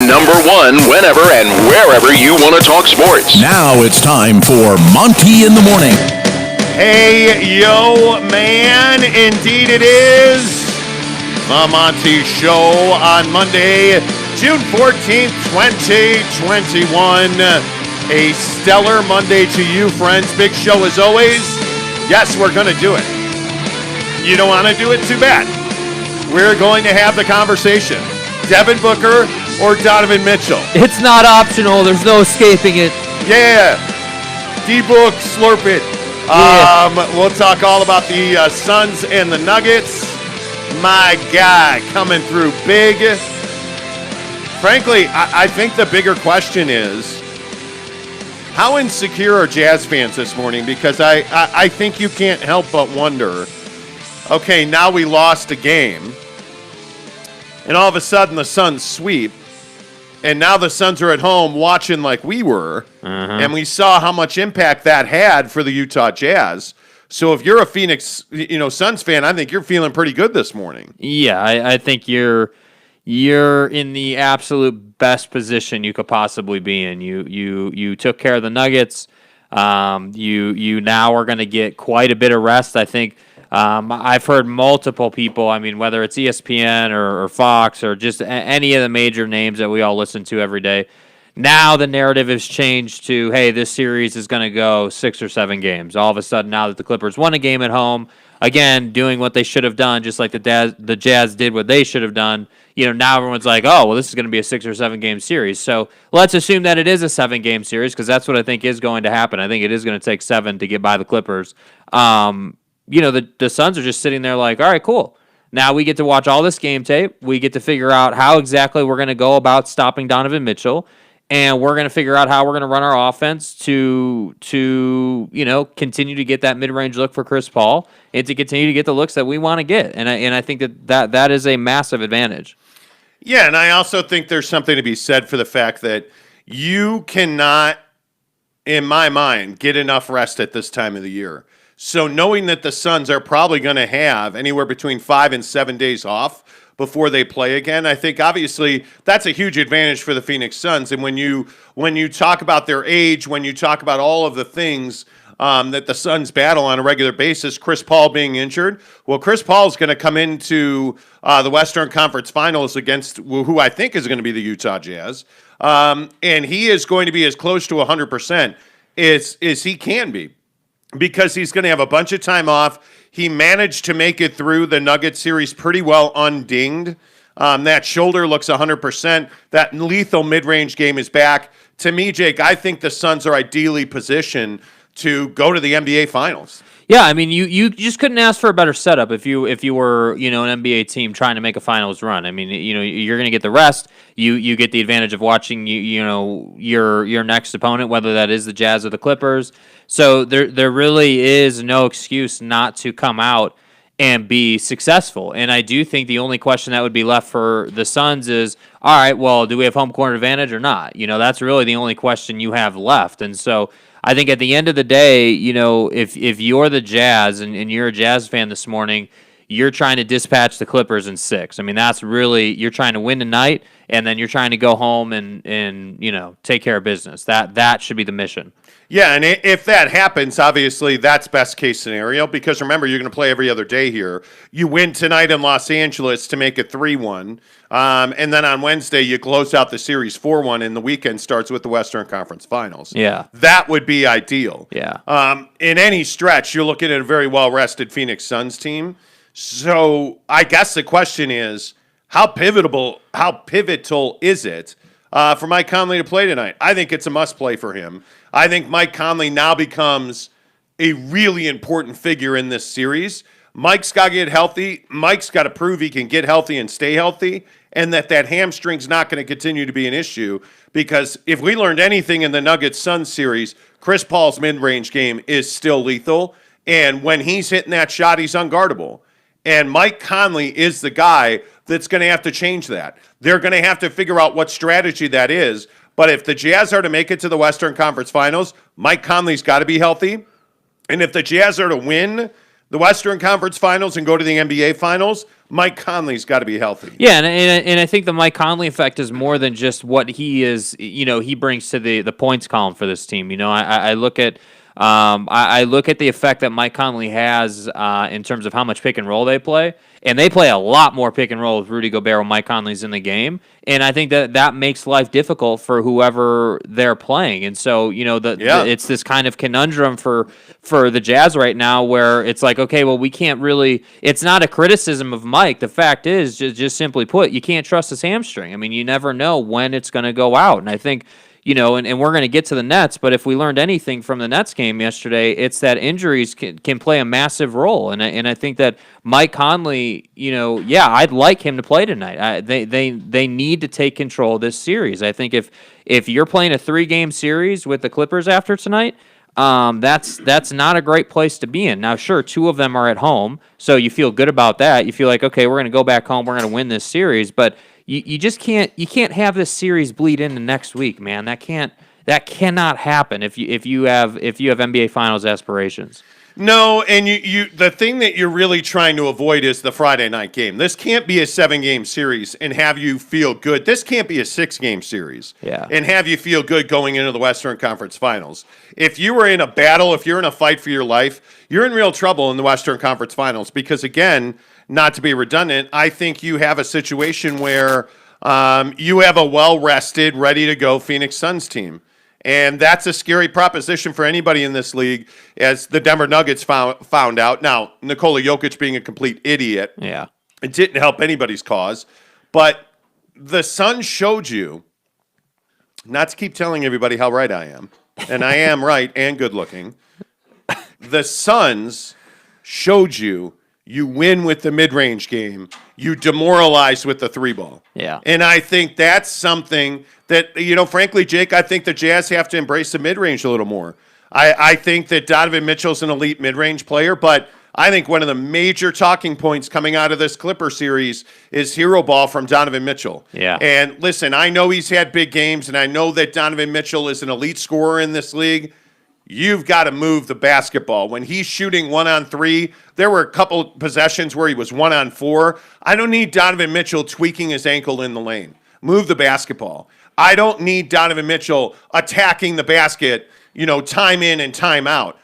number one whenever and wherever you want to talk sports. Now it's time for Monty in the Morning. Hey, yo, man. Indeed it is the Monty Show on Monday, June 14th, 2021. A stellar Monday to you, friends. Big show as always. Yes, we're going to do it. You don't want to do it? Too bad. We're going to have the conversation. Devin Booker or Donovan Mitchell? It's not optional. There's no escaping it. Yeah. D-Book, slurp it. We'll talk all about the Suns and the Nuggets. My guy coming through big. Frankly, I think the bigger question is, how insecure are Jazz fans this morning? Because I think you can't help but wonder, okay, now we lost a game, and all of a sudden the Suns sweep, and now the Suns are at home watching like we were, and we saw how much impact that had for the Utah Jazz. So if you're a Phoenix, Suns fan, I think you're feeling pretty good this morning. Yeah, I think you're in the absolute best position you could possibly be in. You took care of the Nuggets. You now are going to get quite a bit of rest. I think I've heard multiple people. I mean, whether it's ESPN or Fox or just any of the major names that we all listen to every day. Now the narrative has changed to, hey, this series is going to go 6 or 7 games. All of a sudden, now that the Clippers won a game at home, again, doing what they should have done, just like the Jazz did what they should have done. Now everyone's like, oh, well, this is going to be a 6 or 7 game series. So let's assume that it is a 7-game series, because that's what I think is going to happen. I think it is going to take 7 to get by the Clippers. The Suns are just sitting there like, all right, cool. Now we get to watch all this game tape. We get to figure out how exactly we're going to go about stopping Donovan Mitchell. And we're going to figure out how we're going to run our offense to continue to get that mid-range look for Chris Paul and to continue to get the looks that we want to get. And I think that is a massive advantage. Yeah, and I also think there's something to be said for the fact that you cannot, in my mind, get enough rest at this time of the year. So knowing that the Suns are probably going to have anywhere between 5 and 7 days off before they play again, I think obviously that's a huge advantage for the Phoenix Suns. And when you talk about their age, when you talk about all of the things that the Suns battle on a regular basis, Chris Paul being injured, well, Chris Paul is going to come into the Western Conference Finals against who I think is going to be the Utah Jazz, and he is going to be as close to 100% as he can be, because he's going to have a bunch of time off. He managed to make it through the Nuggets series pretty well undinged. That shoulder looks 100%. That lethal mid-range game is back. To me, Jake, I think the Suns are ideally positioned to go to the NBA Finals. Yeah, I mean, you just couldn't ask for a better setup if you were an NBA team trying to make a finals run. I mean, you're going to get the rest. You get the advantage of watching your next opponent, whether that is the Jazz or the Clippers. So there really is no excuse not to come out and be successful. And I do think the only question that would be left for the Suns is, all right, well, do we have home court advantage or not? That's really the only question you have left. And so I think at the end of the day, if you're the Jazz and you're a Jazz fan this morning, you're trying to dispatch the Clippers in 6. I mean, that's really, you're trying to win tonight, and then you're trying to go home and take care of business. That should be the mission. Yeah, and if that happens, obviously that's best case scenario, because remember, you're going to play every other day here. You win tonight in Los Angeles to make it 3-1, and then on Wednesday you close out the series 4-1, and the weekend starts with the Western Conference Finals. Yeah. That would be ideal. Yeah. In any stretch, you're looking at a very well-rested Phoenix Suns team. So I guess the question is, how pivotal is it for Mike Conley to play tonight? I think it's a must-play for him. I think Mike Conley now becomes a really important figure in this series. Mike's got to get healthy. Mike's got to prove he can get healthy and stay healthy, and that hamstring's not going to continue to be an issue, because if we learned anything in the Nuggets-Suns series, Chris Paul's mid-range game is still lethal, and when he's hitting that shot, he's unguardable. And Mike Conley is the guy that's going to have to change that. They're going to have to figure out what strategy that is. But if the Jazz are to make it to the Western Conference Finals, Mike Conley's got to be healthy. And if the Jazz are to win the Western Conference Finals and go to the NBA Finals, Mike Conley's got to be healthy. Yeah, and I think the Mike Conley effect is more than just what he is. He brings to the points column for this team. I look at. I look at the effect that Mike Conley has in terms of how much pick and roll they play, and they play a lot more pick and roll with Rudy Gobert when Mike Conley's in the game, and I think that makes life difficult for whoever they're playing. And so, it's this kind of conundrum for the Jazz right now, where it's like, okay, well, we can't really. It's not a criticism of Mike. The fact is, just simply put, you can't trust his hamstring. I mean, you never know when it's going to go out, and I think. And we're going to get to the Nets, but if we learned anything from the Nets game yesterday, it's that injuries can play a massive role. And I think that Mike Conley, I'd like him to play tonight. They need to take control of this series. I think if you're playing a 3-game series with the Clippers after tonight, that's not a great place to be in. Now, sure, 2 of them are at home, so you feel good about that. You feel like, okay, we're going to go back home, we're going to win this series, but you just can't have this series bleed into next week, man. That cannot happen if you have NBA Finals aspirations. No, and the thing that you're really trying to avoid is the Friday night game. This can't be a 7-game series and have you feel good. This can't be a 6-game series and have you feel good going into the Western Conference Finals. If you were in a battle, if you're in a fight for your life, you're in real trouble in the Western Conference Finals because, again, not to be redundant, I think you have a situation where you have a well-rested, ready-to-go Phoneix Suns team. And that's a scary proposition for anybody in this league, as the Denver Nuggets found out. Now, Nikola Jokic being a complete idiot, it didn't help anybody's cause. But the Suns showed you, not to keep telling everybody how right I am, and I am right and good-looking, the Suns showed you win with the mid-range game. You demoralize with the 3-ball. Yeah. And I think that's something that, frankly, Jake, I think the Jazz have to embrace the mid-range a little more. I think that Donovan Mitchell's an elite mid-range player, but I think one of the major talking points coming out of this Clipper series is hero ball from Donovan Mitchell. Yeah. And listen, I know he's had big games, and I know that Donovan Mitchell is an elite scorer in this league. You've got to move the basketball. When he's shooting 1-on-3, there were a couple possessions where he was 1-on-4. I don't need Donovan Mitchell tweaking his ankle in the lane. Move the basketball. I don't need Donovan Mitchell attacking the basket, time in and time out.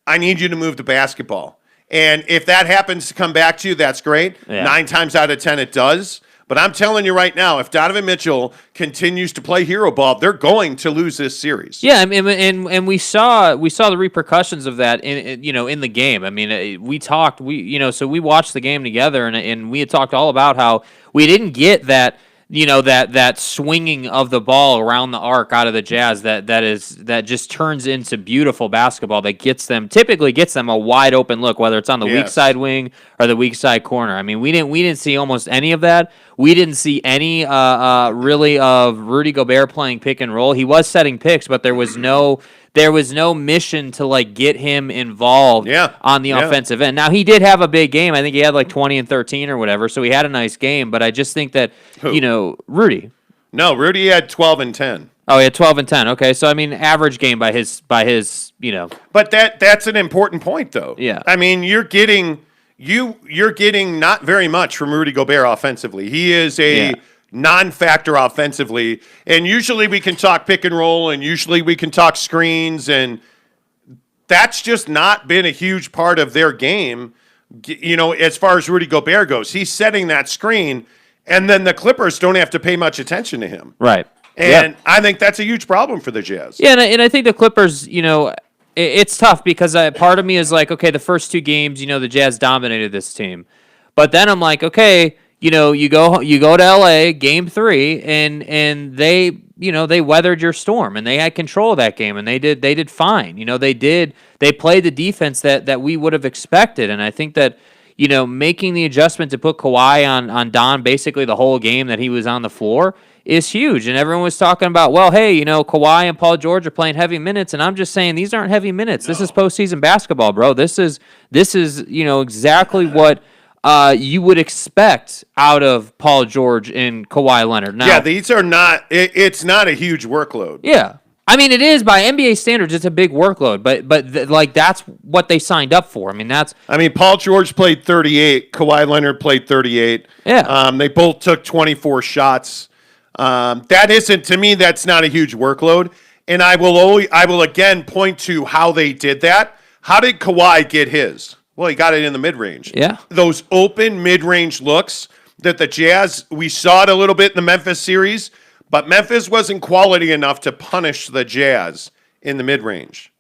I need you to move the basketball. And if that happens to come back to you, that's great. Yeah. 9 times out of 10 it does. But I'm telling you right now, if Donovan Mitchell continues to play hero ball, they're going to lose this series. Yeah, and we saw the repercussions of that in the game. I mean, we watched the game together, and we had talked all about how we didn't get that. That swinging of the ball around the arc out of the Jazz that just turns into beautiful basketball that typically gets them a wide open look, whether it's on the weak side wing or the weak side corner. I mean, we didn't see almost any of that. We didn't see any really of Rudy Gobert playing pick and roll. He was setting picks, but there was no mission to get him involved on the offensive end. Now, he did have a big game. I think he had 20 and 13 or whatever, so he had a nice game. But I just think that Rudy. No, Rudy had 12 and 10. Oh, he had 12 and 10. Okay, so I mean, average game by his. But that's an important point, though. Yeah. I mean, you're getting not very much from Rudy Gobert offensively. He is a non-factor offensively, and usually we can talk pick and roll, and usually we can talk screens, and that's just not been a huge part of their game. As far as Rudy Gobert goes, he's setting that screen, and then the Clippers don't have to pay much attention to him. Right. And I think that's a huge problem for the Jazz. Yeah, and I think the Clippers, it's tough because part of me is like, okay, the first 2 games, the Jazz dominated this team. But then I'm like, okay, you go to LA game 3 and they weathered your storm and they had control of that game and they did fine. They played the defense that we would have expected. And I think that, making the adjustment to put Kawhi on Don basically the whole game that he was on the floor is huge. And everyone was talking about, well, hey, Kawhi and Paul George are playing heavy minutes, and I'm just saying these aren't heavy minutes. No. This is postseason basketball, bro. This is exactly what you would expect out of Paul George and Kawhi Leonard. Now, these are not. It's not a huge workload. Yeah. I mean, it is by NBA standards. It's a big workload, but that's what they signed up for. I mean, Paul George played 38. Kawhi Leonard played 38. Yeah. They both took 24 shots. To me, that's not a huge workload. And I will again point to how they did that. How did Kawhi get his? Well, he got it in the mid-range. Yeah. Those open mid-range looks that the Jazz, we saw it a little bit in the Memphis series, but Memphis wasn't quality enough to punish the Jazz in the mid-range.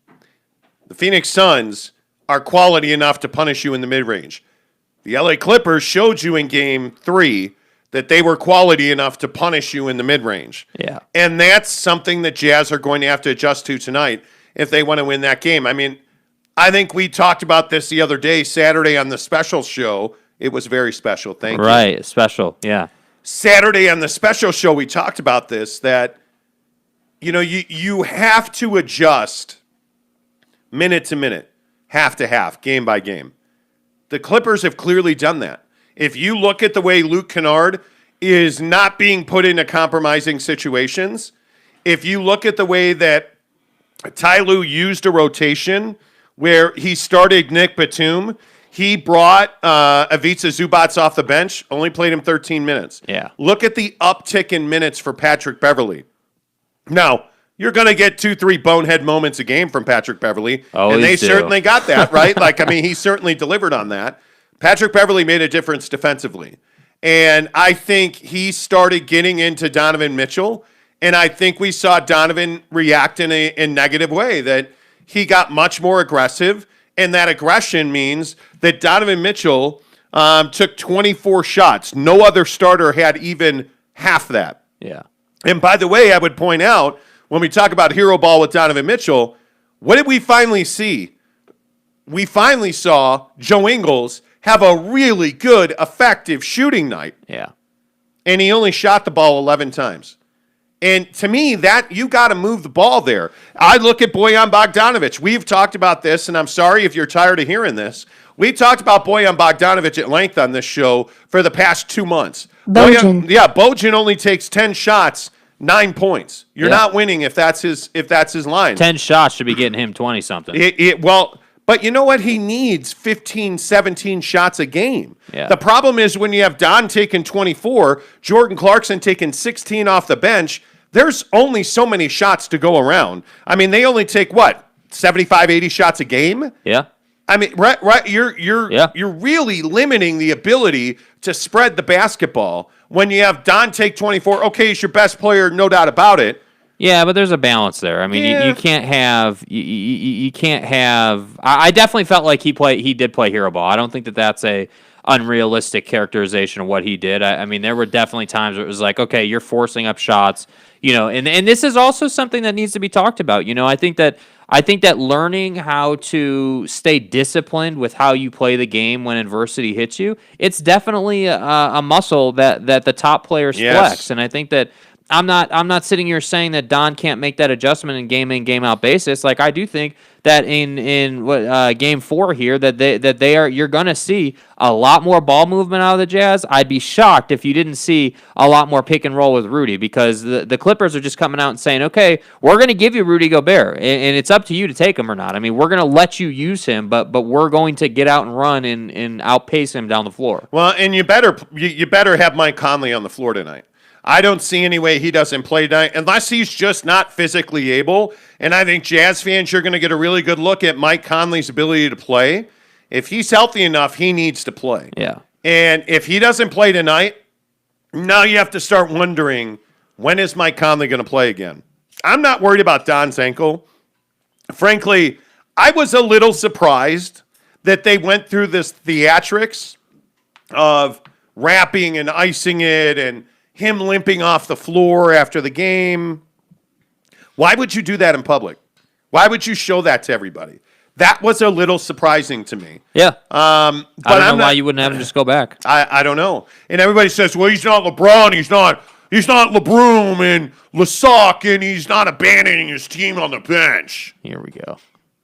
The Phoneix Suns are quality enough to punish you in the mid-range. The LA Clippers showed you in Game 3 that they were quality enough to punish you in the mid-range. Yeah. And that's something that Jazz are going to have to adjust to tonight if they want to win that game. I mean, I think we talked about this the other day, Saturday on the special show. It was very special. Thank you. Right, special, yeah. Saturday on the special show, we talked about this, that, you have to adjust minute to minute, half to half, game by game. The Clippers have clearly done that. If you look at the way Luke Kennard is not being put into compromising situations, if you look at the way that Ty Lue used a rotation where he started Nick Batum, he brought Ivica Zubac off the bench, only played him 13 minutes. Yeah. Look at the uptick in minutes for Patrick Beverley. Now, you're going to get 2-3 bonehead moments a game from Patrick Beverley, and they certainly got that, right? He certainly delivered on that. Patrick Beverley made a difference defensively, and I think he started getting into Donovan Mitchell, and I think we saw Donovan react in a negative way, that he got much more aggressive. And that aggression means that Donovan Mitchell took 24 shots. No other starter had even half that. Yeah. And by the way, I would point out, when we talk about hero ball with Donovan Mitchell, what did we finally see? We finally saw Joe Ingles have a really good, effective shooting night. Yeah. And he only shot the ball 11 times. And to me, that you got to move the ball there. I look at Bojan Bogdanovic. We've talked about this, and I'm sorry if you're tired of hearing this. We talked about Bojan Bogdanovic at length on this show for the past 2 months. Bojan only takes 10 shots, 9 points. You're not winning if that's his line. 10 shots should be getting him 20-something. But you know what? He needs 15, 17 shots a game. Yeah. The problem is when you have Don taking 24, Jordan Clarkson taking 16 off the bench, there's only so many shots to go around. I mean, they only take, 75, 80 shots a game? Yeah. I mean, right. You're really limiting the ability to spread the basketball when you have Don take 24. Okay, he's your best player, no doubt about it. Yeah, but there's a balance there. I mean, you can't have you can't have. I definitely felt like he did play hero ball. I don't think that's a unrealistic characterization of what he did. I mean, there were definitely times where it was like, okay, you're forcing up shots, and this is also something that needs to be talked about. I think that learning how to stay disciplined with how you play the game when adversity hits you, it's definitely a muscle that the top players flex, and I think that. I'm not sitting here saying that Don can't make that adjustment in game out basis. Like, I do think that in game 4 here you're gonna see a lot more ball movement out of the Jazz. I'd be shocked if you didn't see a lot more pick and roll with Rudy, because the Clippers are just coming out and saying, okay, we're gonna give you Rudy Gobert, and it's up to you to take him or not. I mean, we're gonna let you use him, but we're going to get out and run and outpace him down the floor. Well, and you better have Mike Conley on the floor tonight. I don't see any way he doesn't play tonight unless he's just not physically able. And I think Jazz fans, you're going to get a really good look at Mike Conley's ability to play. If he's healthy enough, he needs to play. Yeah. And if he doesn't play tonight, now you have to start wondering, when is Mike Conley going to play again? I'm not worried about Don's ankle. Frankly, I was a little surprised that they went through this theatrics of wrapping and icing it and him limping off the floor after the game. Why would you do that in public? Why would you show that to everybody? That was a little surprising to me. Yeah. But I don't know why you wouldn't have him just go back. I don't know. And everybody says, well, he's not LeBron. He's not LeBron and Lesoc, and he's not abandoning his team on the bench. Here we go.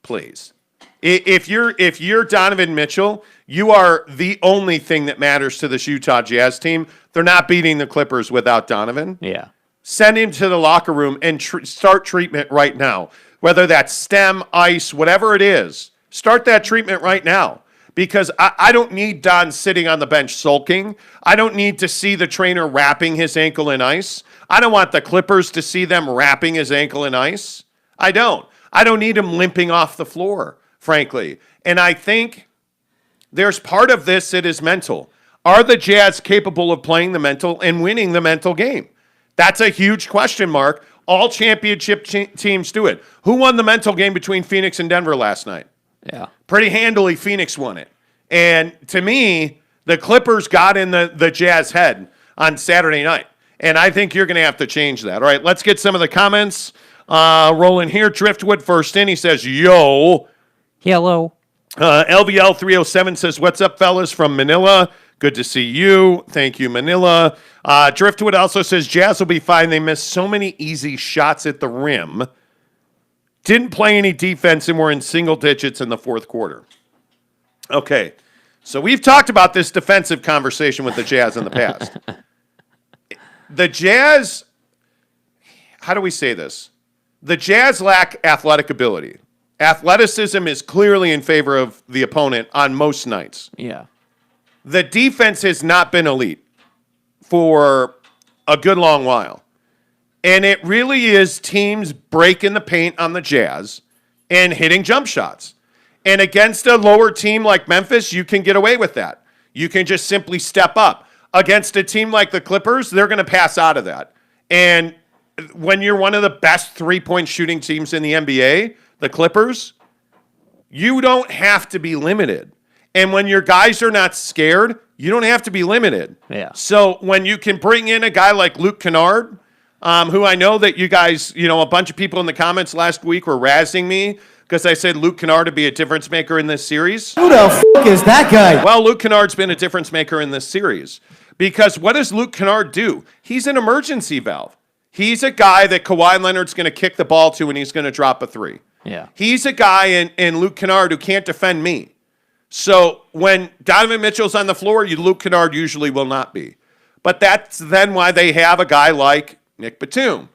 Please. If you're Donovan Mitchell, you are the only thing that matters to this Utah Jazz team. They're not beating the Clippers without Donovan. Yeah. send him to the locker room and start treatment right now. Whether that's stem, ice, whatever it is, start that treatment right now. Because I don't need Don sitting on the bench sulking. I don't need to see the trainer wrapping his ankle in ice. I don't want the Clippers to see them wrapping his ankle in ice. I don't. I don't need him limping off the floor, frankly. And I think there's part of this that is mental. Are the Jazz capable of playing the mental and winning the mental game? That's a huge question mark. All championship teams do it. Who won the mental game between Phoenix and Denver last night? Yeah. Pretty handily, Phoenix won it. And to me, the Clippers got in the Jazz head on Saturday night. And I think you're going to have to change that. All right, let's get some of the comments rolling here. Driftwood first in. He says, yo. Hello. LVL 307 says, what's up, fellas, from Manila? Good to see you. Thank you, Manila. Driftwood also says, Jazz will be fine. They missed so many easy shots at the rim. Didn't play any defense and were in single digits in the fourth quarter. Okay, so we've talked about this defensive conversation with the Jazz in the past. The Jazz, how do we say this? The Jazz lack athletic ability. Athleticism is clearly in favor of the opponent on most nights. Yeah. The defense has not been elite for a good long while. And it really is teams breaking the paint on the Jazz and hitting jump shots. And against a lower team like Memphis, you can get away with that. You can just simply step up. Against a team like the Clippers, they're going to pass out of that. And when you're one of the best three-point shooting teams in the NBA, the Clippers, you don't have to be limited. And when your guys are not scared, you don't have to be limited. Yeah. So when you can bring in a guy like Luke Kennard, who I know that you guys, a bunch of people in the comments last week were razzing me because I said Luke Kennard to be a difference maker in this series. Who the f*** is that guy? Well, Luke Kennard's been a difference maker in this series because what does Luke Kennard do? He's an emergency valve. He's a guy that Kawhi Leonard's going to kick the ball to and he's going to drop a three. Yeah. He's a guy in Luke Kennard who can't defend me. So when Donovan Mitchell's on the floor, Luke Kennard usually will not be. But that's then why they have a guy like Nick Batum.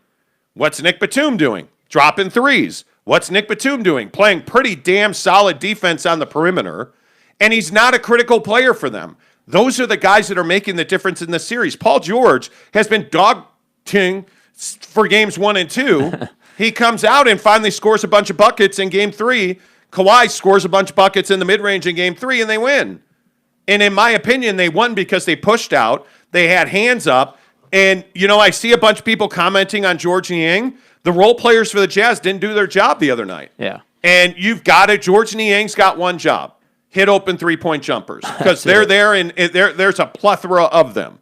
What's Nick Batum doing? Dropping threes. What's Nick Batum doing? Playing pretty damn solid defense on the perimeter. And he's not a critical player for them. Those are the guys that are making the difference in this series. Paul George has been dog-ting for games 1 and 2. He comes out and finally scores a bunch of buckets in game 3. Kawhi scores a bunch of buckets in the mid-range in game 3, and they win. And in my opinion, they won because they pushed out. They had hands up. And, I see a bunch of people commenting on George Niang. The role players for the Jazz didn't do their job the other night. Yeah. And you've got it. George Niang's got one job. Hit open three-point jumpers. Because they're there, and there's a plethora of them.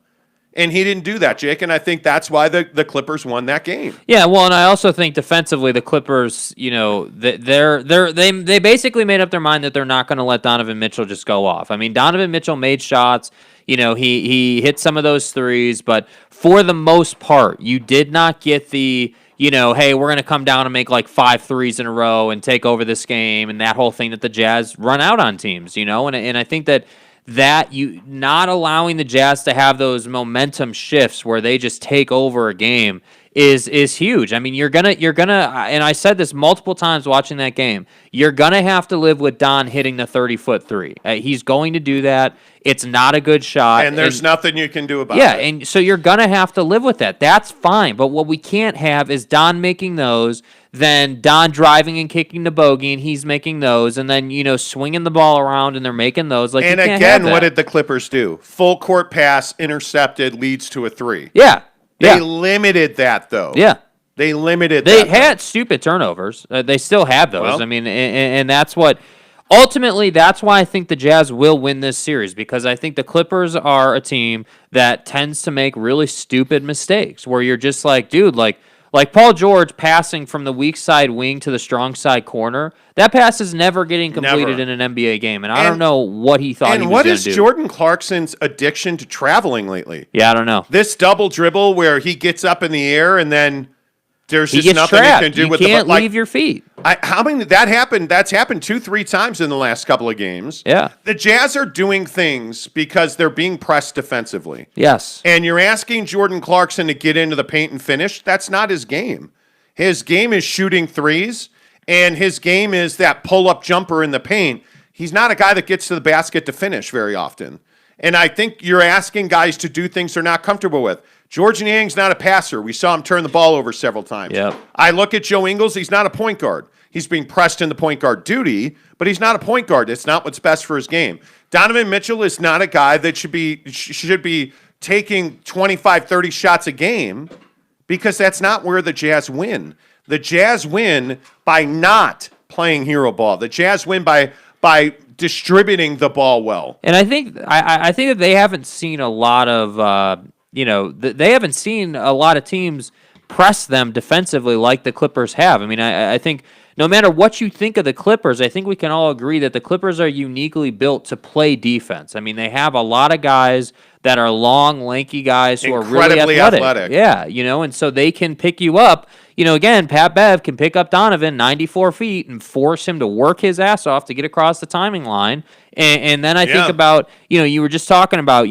And he didn't do that, Jake, and I think that's why the Clippers won that game. Yeah, well, and I also think defensively the Clippers, they basically made up their mind that they're not going to let Donovan Mitchell just go off. I mean, Donovan Mitchell made shots. He hit some of those threes, but for the most part, you did not get the, hey, we're going to come down and make like 5 threes in a row and take over this game and that whole thing that the Jazz run out on teams, and I think that you not allowing the Jazz to have those momentum shifts where they just take over a game is huge. I mean, you're gonna, and I said this multiple times watching that game. You're gonna have to live with Don hitting the 30-foot three. He's going to do that. It's not a good shot, and there's nothing you can do about it. Yeah, and so you're gonna have to live with that. That's fine. But what we can't have is Don making those, then Don driving and kicking the bogey, and he's making those, and then swinging the ball around, and they're making those. Like, and you can't again, have that. what did the Clippers do? Full court pass intercepted leads to a three. Yeah. They limited that, though. Yeah. They limited They that. had stupid turnovers. They still have those. Well, I mean, and that's what ultimately, that's why I think the Jazz will win this series, because I think the Clippers are a team that tends to make really stupid mistakes where you're just like, dude, like Paul George passing from the weak side wing to the strong side corner. That pass is never getting completed in an NBA game, and I don't know what he thought he was going to do. And what is Jordan Clarkson's addiction to traveling lately? Yeah, I don't know. This double dribble where he gets up in the air and then There's He just gets nothing trapped. you can do You with can't the leave your feet. how many that happened? That's happened 2-3 times in the last couple of games. Yeah. The Jazz are doing things because they're being pressed defensively. Yes. And you're asking Jordan Clarkson to get into the paint and finish. That's not his game. His game is shooting threes, and his game is that pull-up jumper in the paint. He's not a guy that gets to the basket to finish very often. And I think you're asking guys to do things they're not comfortable with. George Niang's not a passer. We saw him turn the ball over several times. Yep. I look at Joe Ingles. He's not a point guard. He's being pressed into point guard duty, but he's not a point guard. It's not what's best for his game. Donovan Mitchell is not a guy that should be taking 25, 30 shots a game because that's not where the Jazz win. The Jazz win by not playing hero ball. The Jazz win by distributing the ball well. And I think that they haven't seen a lot of they haven't seen a lot of teams press them defensively like the Clippers have. I mean, I think no matter what you think of the Clippers, I think we can all agree that the Clippers are uniquely built to play defense. I mean, they have a lot of guys that are long, lanky guys who are really athletic. Yeah, and so they can pick you up. Again, Pat Bev can pick up Donovan 94 feet and force him to work his ass off to get across the timing line. And then I think about, you were just talking about,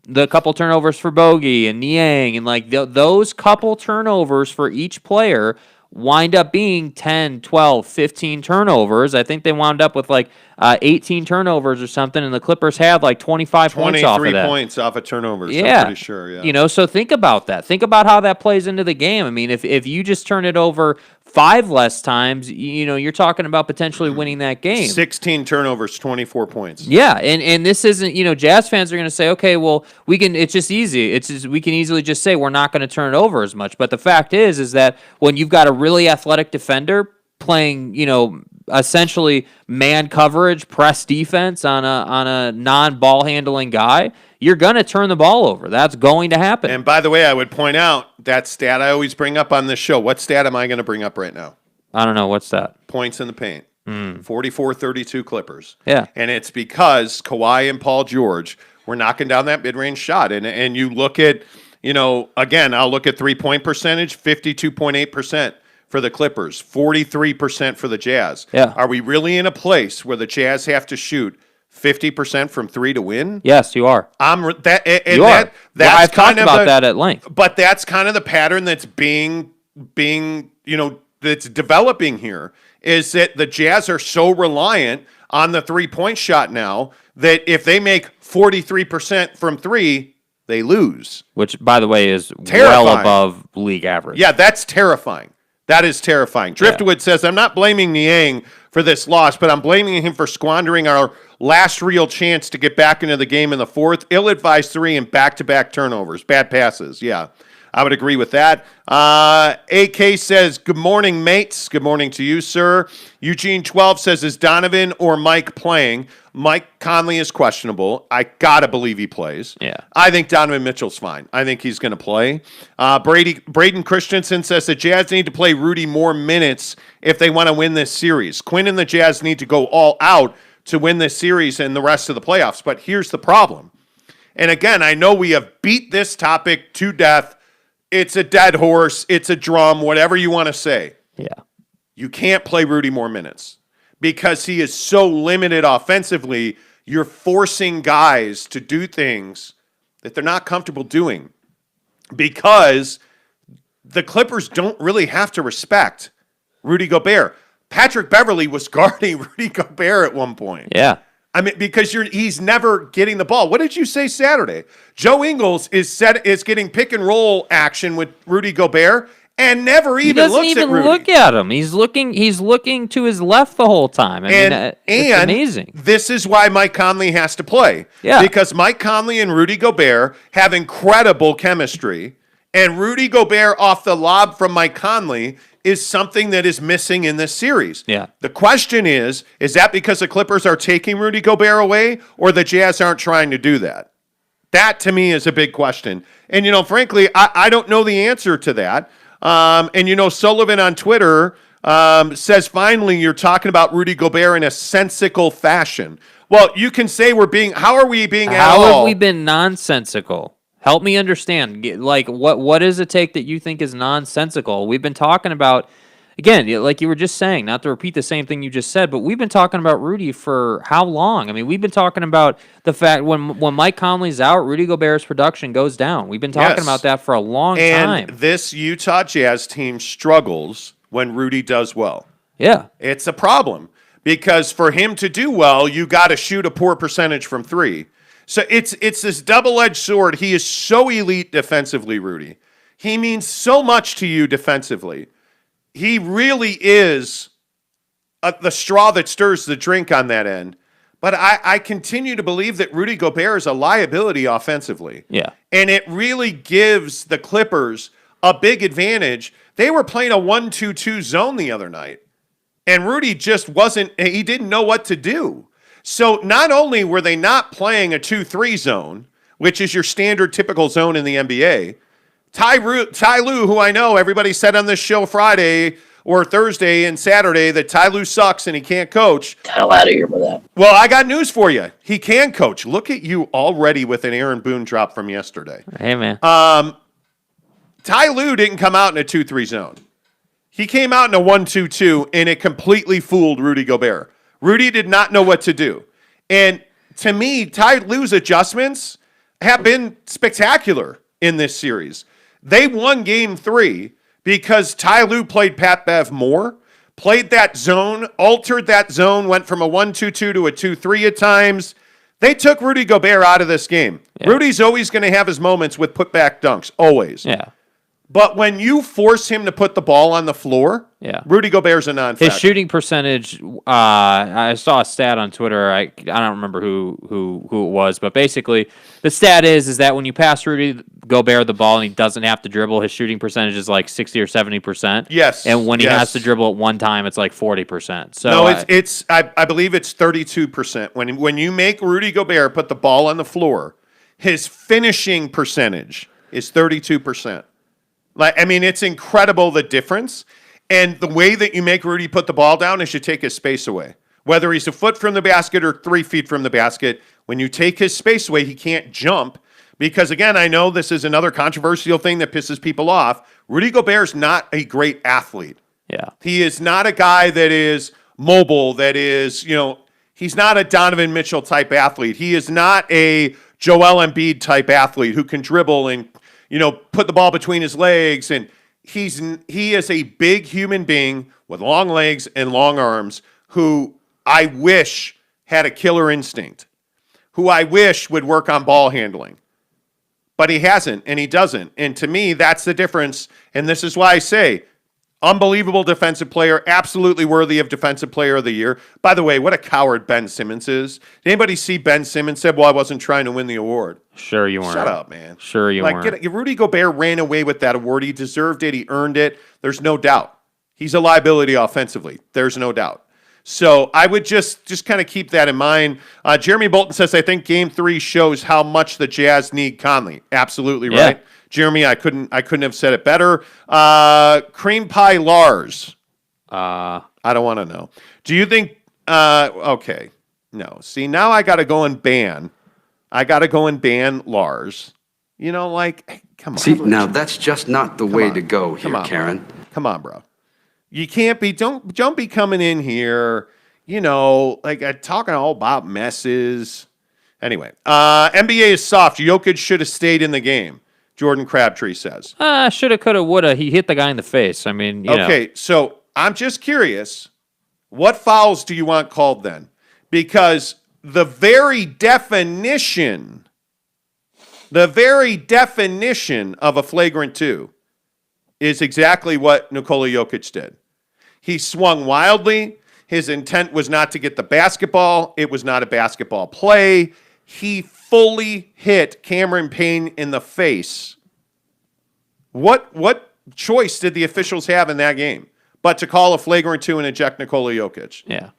the couple turnovers for Bogey and Niang, and like those couple turnovers for each player wind up being 10, 12, 15 turnovers. I think they wound up with like 18 turnovers or something, and the Clippers had like 25 points off of that. 23 points off of turnovers, yeah. I'm pretty sure, yeah. So think about that. Think about how that plays into the game. I mean, if you just turn it over 5 less times, you're talking about potentially winning that game. 16 turnovers, 24 points. Yeah, and this isn't, Jazz fans are going to say, okay, well, it's just easy. We can easily just say we're not going to turn it over as much. But the fact is that when you've got a really athletic defender playing, essentially man coverage, press defense on a non-ball handling guy, you're going to turn the ball over. That's going to happen. And by the way, I would point out that stat I always bring up on this show. What stat am I going to bring up right now? I don't know. What's that? Points in the paint. 44-32 Clippers. Yeah. And it's because Kawhi and Paul George were knocking down that mid-range shot. And you look at, again, I'll look at three-point percentage, 52.8% for the Clippers, 43% for the Jazz. Yeah. Are we really in a place where the Jazz have to shoot 50% from three to win? Yes, you are. That's I've talked about that at length. But that's kind of the pattern that's being that's developing here, is that the Jazz are so reliant on the three-point shot now that if they make 43% from three, they lose. Which, by the way, is terrifying. Well above league average. Yeah, that's terrifying. That is terrifying. Driftwood says, I'm not blaming Niang for this loss, but I'm blaming him for squandering our last real chance to get back into the game in the fourth. Ill-advised three and back-to-back turnovers. Bad passes, yeah. I would agree with that. AK says, good morning, mates. Good morning to you, sir. Eugene 12 says, is Donovan or Mike playing? Mike Conley is questionable. I got to believe he plays. Yeah. I think Donovan Mitchell's fine. I think he's going to play. Braden Christensen says the Jazz need to play Rudy more minutes if they want to win this series. Quinn and the Jazz need to go all out to win this series and the rest of the playoffs. But here's the problem. And again, I know we have beat this topic to death. It's a dead horse. It's a drum, whatever you want to say. Yeah. You can't play Rudy more minutes because he is so limited offensively. You're forcing guys to do things that they're not comfortable doing because the Clippers don't really have to respect Rudy Gobert. Patrick Beverley was guarding Rudy Gobert at one point. Yeah. I mean, because he's never getting the ball. What did you say Saturday? Joe Ingles is getting pick and roll action with Rudy Gobert and never even looks at Rudy. He doesn't even look at him. He's looking to his left the whole time. I mean, it's amazing. This is why Mike Conley has to play. Yeah. Because Mike Conley and Rudy Gobert have incredible chemistry, and Rudy Gobert off the lob from Mike Conley is something that is missing in this series. Yeah. The question is that because the Clippers are taking Rudy Gobert away or the Jazz aren't trying to do that? That, to me, is a big question. And, frankly, I don't know the answer to that. Sullivan on Twitter says, finally, you're talking about Rudy Gobert in a sensical fashion. Well, you can say how are we being at all? How have we been nonsensical? Help me understand. Like, what does it take that you think is nonsensical? We've been talking about, again, like you were just saying, not to repeat the same thing you just said, but we've been talking about Rudy for how long? I mean, we've been talking about the fact when Mike Conley's out, Rudy Gobert's production goes down. We've been talking about that for a long time. And this Utah Jazz team struggles when Rudy does well. Yeah. It's a problem because for him to do well, you got to shoot a poor percentage from three. So it's this double-edged sword. He is so elite defensively, Rudy. He means so much to you defensively. He really is the straw that stirs the drink on that end. But I continue to believe that Rudy Gobert is a liability offensively. Yeah. And it really gives the Clippers a big advantage. They were playing a 1-2-2 zone the other night. And Rudy just he didn't know what to do. So not only were they not playing a 2-3 zone, which is your standard typical zone in the NBA, Ty Lue, who I know everybody said on this show Friday or Thursday and Saturday that Ty Lue sucks and he can't coach. Get the hell out of here with that. Well, I got news for you. He can coach. Look at you already with an Aaron Boone drop from yesterday. Hey, man. Ty Lue didn't come out in a 2-3 zone. He came out in a 1-2-2, and it completely fooled Rudy Gobert. Rudy did not know what to do. And to me, Ty Lue's adjustments have been spectacular in this series. They won game 3 because Ty Lue played Pat Bev more, played that zone, altered that zone, went from a 1-2-2 to a 2-3 at times. They took Rudy Gobert out of this game. Yeah. Rudy's always going to have his moments with putback dunks, always. Yeah. But when you force him to put the ball on the floor, Rudy Gobert's a non-factor. His shooting percentage, I saw a stat on Twitter. I don't remember who it was, but basically the stat is that when you pass Rudy Gobert the ball and he doesn't have to dribble, his shooting percentage is like 60 or 70%. Yes. And when he has to dribble at one time, it's like 40%. So no, I believe it's 32%. When you make Rudy Gobert put the ball on the floor, his finishing percentage is 32%. It's incredible the difference. And the way that you make Rudy put the ball down is you take his space away. Whether he's a foot from the basket or 3 feet from the basket, when you take his space away, he can't jump. Because, again, I know this is another controversial thing that pisses people off. Rudy Gobert's not a great athlete. Yeah. He is not a guy that is mobile, that is, he's not a Donovan Mitchell type athlete. He is not a Joel Embiid type athlete who can dribble and put the ball between his legs, and he is a big human being with long legs and long arms who I wish had a killer instinct, who I wish would work on ball handling. But he hasn't, and he doesn't. And to me, that's the difference, and this is why I say unbelievable defensive player, absolutely worthy of Defensive Player of the Year. By the way, what a coward Ben Simmons is. Did anybody see Ben Simmons said, well, I wasn't trying to win the award? Sure you weren't. Shut up, man. Sure you weren't. Rudy Gobert ran away with that award. He deserved it. He earned it. There's no doubt. He's a liability offensively. There's no doubt. So I would just kind of keep that in mind. Jeremy Bolton says, I think Game 3 shows how much the Jazz need Conley. Absolutely right. Yeah. Jeremy, I couldn't have said it better. Cream Pie Lars. I don't want to know. Do you think? Okay, no. See, now I got to go and ban. Lars. Come on. See, now that's just not the way to go here, Karen. Bro. Come on, bro. You can't be. Don't be coming in here. Talking all about messes. Anyway, NBA is soft. Jokic should have stayed in the game. Jordan Crabtree says. Shoulda, coulda, woulda. He hit the guy in the face. Okay, so I'm just curious. What fouls do you want called then? Because the very definition of a flagrant 2 is exactly what Nikola Jokic did. He swung wildly. His intent was not to get the basketball. It was not a basketball play. He fully hit Cameron Payne in the face. What choice did the officials have in that game but to call a flagrant 2 and eject Nikola Jokic? Yeah.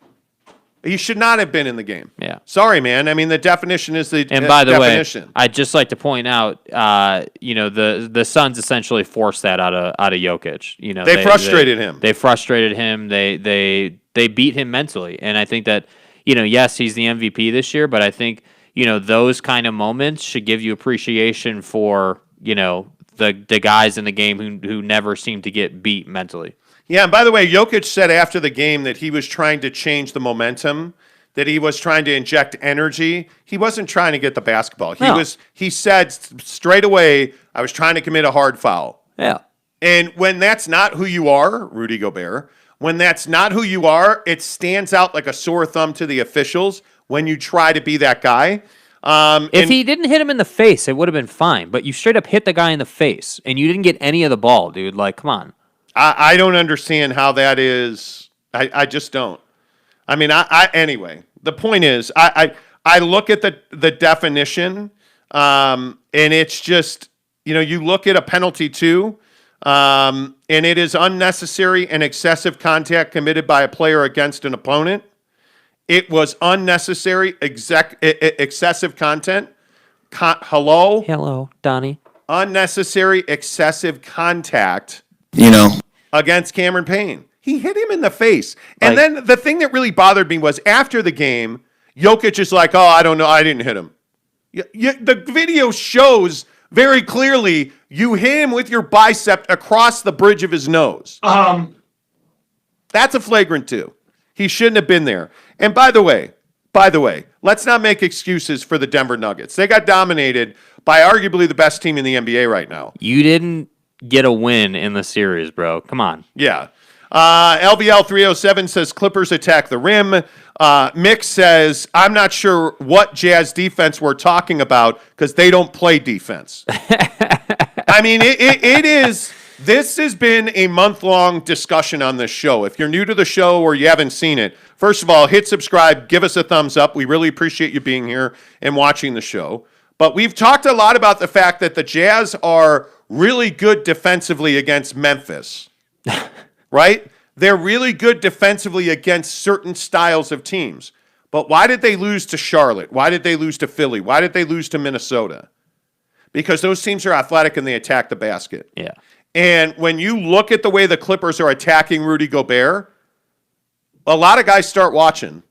He should not have been in the game. Yeah. Sorry, man. The definition is the definition. And by the definition. way, I'd just like to point out, the Suns essentially forced that out of Jokic. They frustrated him. They frustrated him. They beat him mentally. And I think that, yes, he's the MVP this year, but I think those kind of moments should give you appreciation for, the guys in the game who never seem to get beat mentally. Yeah, and by the way, Jokic said after the game that he was trying to change the momentum, that he was trying to inject energy. He wasn't trying to get the basketball. He said straight away, I was trying to commit a hard foul. Yeah. And when that's not who you are, Rudy Gobert, when that's not who you are, it stands out like a sore thumb to the officials when you try to be that guy. If he didn't hit him in the face, it would have been fine. But you straight up hit the guy in the face, and you didn't get any of the ball, dude. Like, come on. I don't understand how that is. I just don't. I mean, anyway, the point is, I look at the definition, and it's just, you look at a penalty too, and it is unnecessary and excessive contact committed by a player against an opponent. It was unnecessary, excessive content. Hello, Donnie. Unnecessary, excessive contact. Against Cameron Payne. He hit him in the face. And then the thing that really bothered me was after the game, Jokic is like, I don't know, I didn't hit him. The video shows very clearly you hit him with your bicep across the bridge of his nose. That's a flagrant 2. He shouldn't have been there. And by the way, let's not make excuses for the Denver Nuggets. They got dominated by arguably the best team in the NBA right now. You didn't get a win in the series, bro. Come on. Yeah. LBL 307 says Clippers attack the rim. Mick says, I'm not sure what Jazz defense we're talking about because they don't play defense. I mean, it is. This has been a month-long discussion on this show. If you're new to the show or you haven't seen it, first of all, hit subscribe, give us a thumbs up. We really appreciate you being here and watching the show. But we've talked a lot about the fact that the Jazz are really good defensively against Memphis, right? They're really good defensively against certain styles of teams. But why did they lose to Charlotte? Why did they lose to Philly? Why did they lose to Minnesota? Because those teams are athletic and they attack the basket. Yeah. And when you look at the way the Clippers are attacking Rudy Gobert, a lot of guys start watching.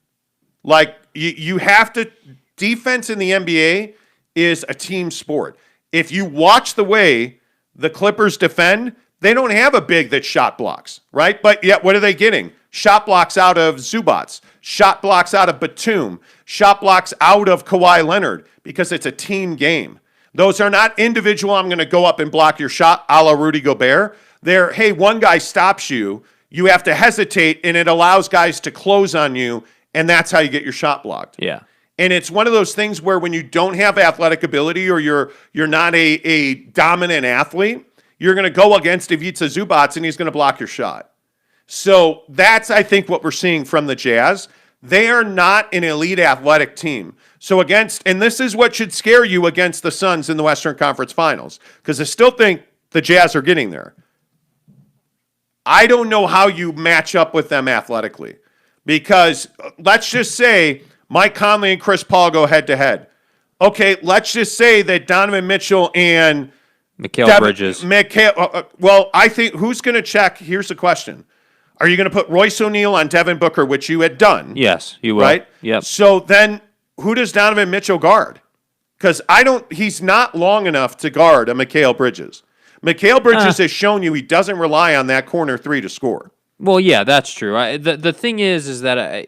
Like, you have to, defense in the NBA is a team sport. If you watch the way the Clippers defend, they don't have a big that shot blocks, right? But yet, what are they getting? Shot blocks out of Zubats, shot blocks out of Batum, shot blocks out of Kawhi Leonard, because it's a team game. Those are not individual, I'm going to go up and block your shot a la Rudy Gobert. They're, hey, one guy stops you, you have to hesitate, and it allows guys to close on you, and that's how you get your shot blocked. Yeah. And it's one of those things where when you don't have athletic ability or you're not a dominant athlete, you're going to go against Ivica Zubats and he's going to block your shot. So that's, I think, what we're seeing from the Jazz. They are not an elite athletic team. So and this is what should scare you against the Suns in the Western Conference Finals, because I still think the Jazz are getting there. I don't know how you match up with them athletically, because let's just say Mike Conley and Chris Paul go head-to-head. Okay, let's just say that Donovan Mitchell and Mikal Bridges. Well, I think, who's going to check? Here's the question. Are you going to put Royce O'Neal on Devin Booker, which you had done? Yes, you will. Right? Yep. So then who does Donovan Mitchell guard? Because he's not long enough to guard a Mikal Bridges. Mikal Bridges has shown you he doesn't rely on that corner three to score. Well, yeah, that's true. The thing is that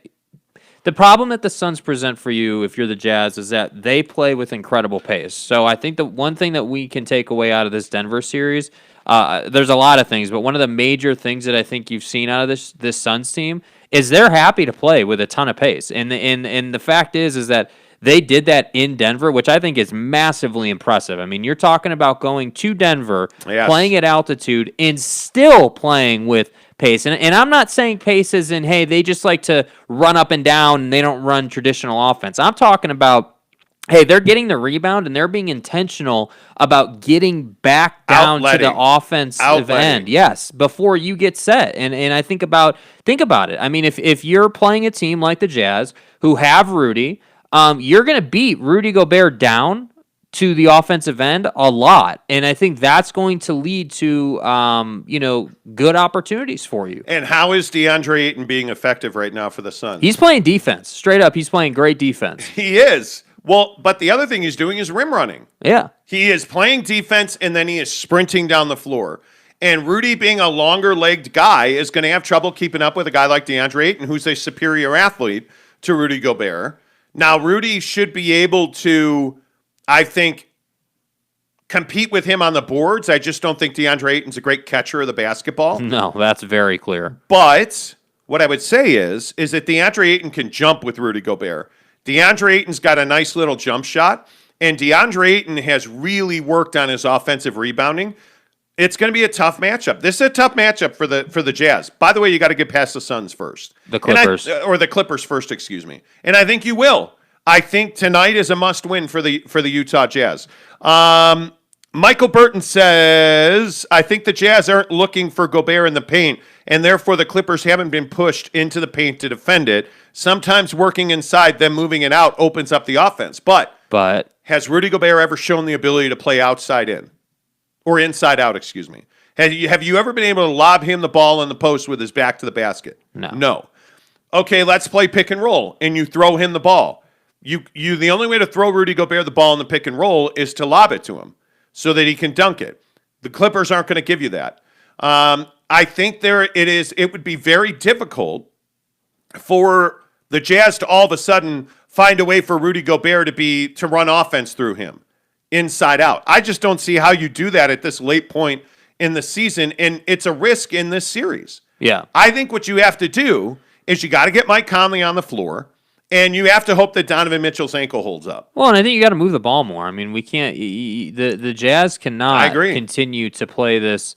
the problem that the Suns present for you, if you're the Jazz, is that they play with incredible pace. So I think the one thing that we can take away out of this Denver series, there's a lot of things, but one of the major things that I think you've seen out of this Suns team is they're happy to play with a ton of pace. And the fact is that they did that in Denver, which I think is massively impressive. I mean, you're talking about going to Denver, playing at altitude, and still playing with pace. And I'm not saying pace as in, hey, they just like to run up and down and they don't run traditional offense. I'm talking about, hey, they're getting the rebound and they're being intentional about getting back down to the offensive end. Yes, before you get set. And I think about it. I mean, if you're playing a team like the Jazz who have Rudy, you're going to beat Rudy Gobert down to the offensive end a lot. And I think that's going to lead to, good opportunities for you. And how is DeAndre Ayton being effective right now for the Suns? He's playing defense. Straight up, he's playing great defense. He is. Well, but the other thing he's doing is rim running. Yeah. He is playing defense, and then he is sprinting down the floor. And Rudy, being a longer-legged guy, is going to have trouble keeping up with a guy like DeAndre Ayton, who's a superior athlete to Rudy Gobert. Now, Rudy should be able to, I think, compete with him on the boards. I just don't think DeAndre Ayton's a great catcher of the basketball. No, that's very clear. But what I would say is that DeAndre Ayton can jump with Rudy Gobert. DeAndre Ayton's got a nice little jump shot, and DeAndre Ayton has really worked on his offensive rebounding. It's going to be a tough matchup. This is a tough matchup for the Jazz. By the way, you got to get past the Suns first. The Clippers. Or the Clippers first, excuse me. And I think you will. I think tonight is a must-win for the Utah Jazz. Michael Burton says, I think the Jazz aren't looking for Gobert in the paint, and therefore the Clippers haven't been pushed into the paint to defend it. Sometimes working inside, then moving it out opens up the offense. But has Rudy Gobert ever shown the ability to play outside in? Or inside out, excuse me. Have you ever been able to lob him the ball in the post with his back to the basket? No. Okay, let's play pick and roll, and you throw him the ball. The only way to throw Rudy Gobert the ball in the pick and roll is to lob it to him so that he can dunk it. The Clippers aren't going to give you that. I think it would be very difficult for the Jazz to all of a sudden find a way for Rudy Gobert to run offense through him. Inside out. I just don't see how you do that at this late point in the season, and it's a risk in this series. Yeah. I think what you have to do is you got to get Mike Conley on the floor, and you have to hope that Donovan Mitchell's ankle holds up. Well, and I think you got to move the ball more. I mean, we can't. The Jazz cannot continue to play this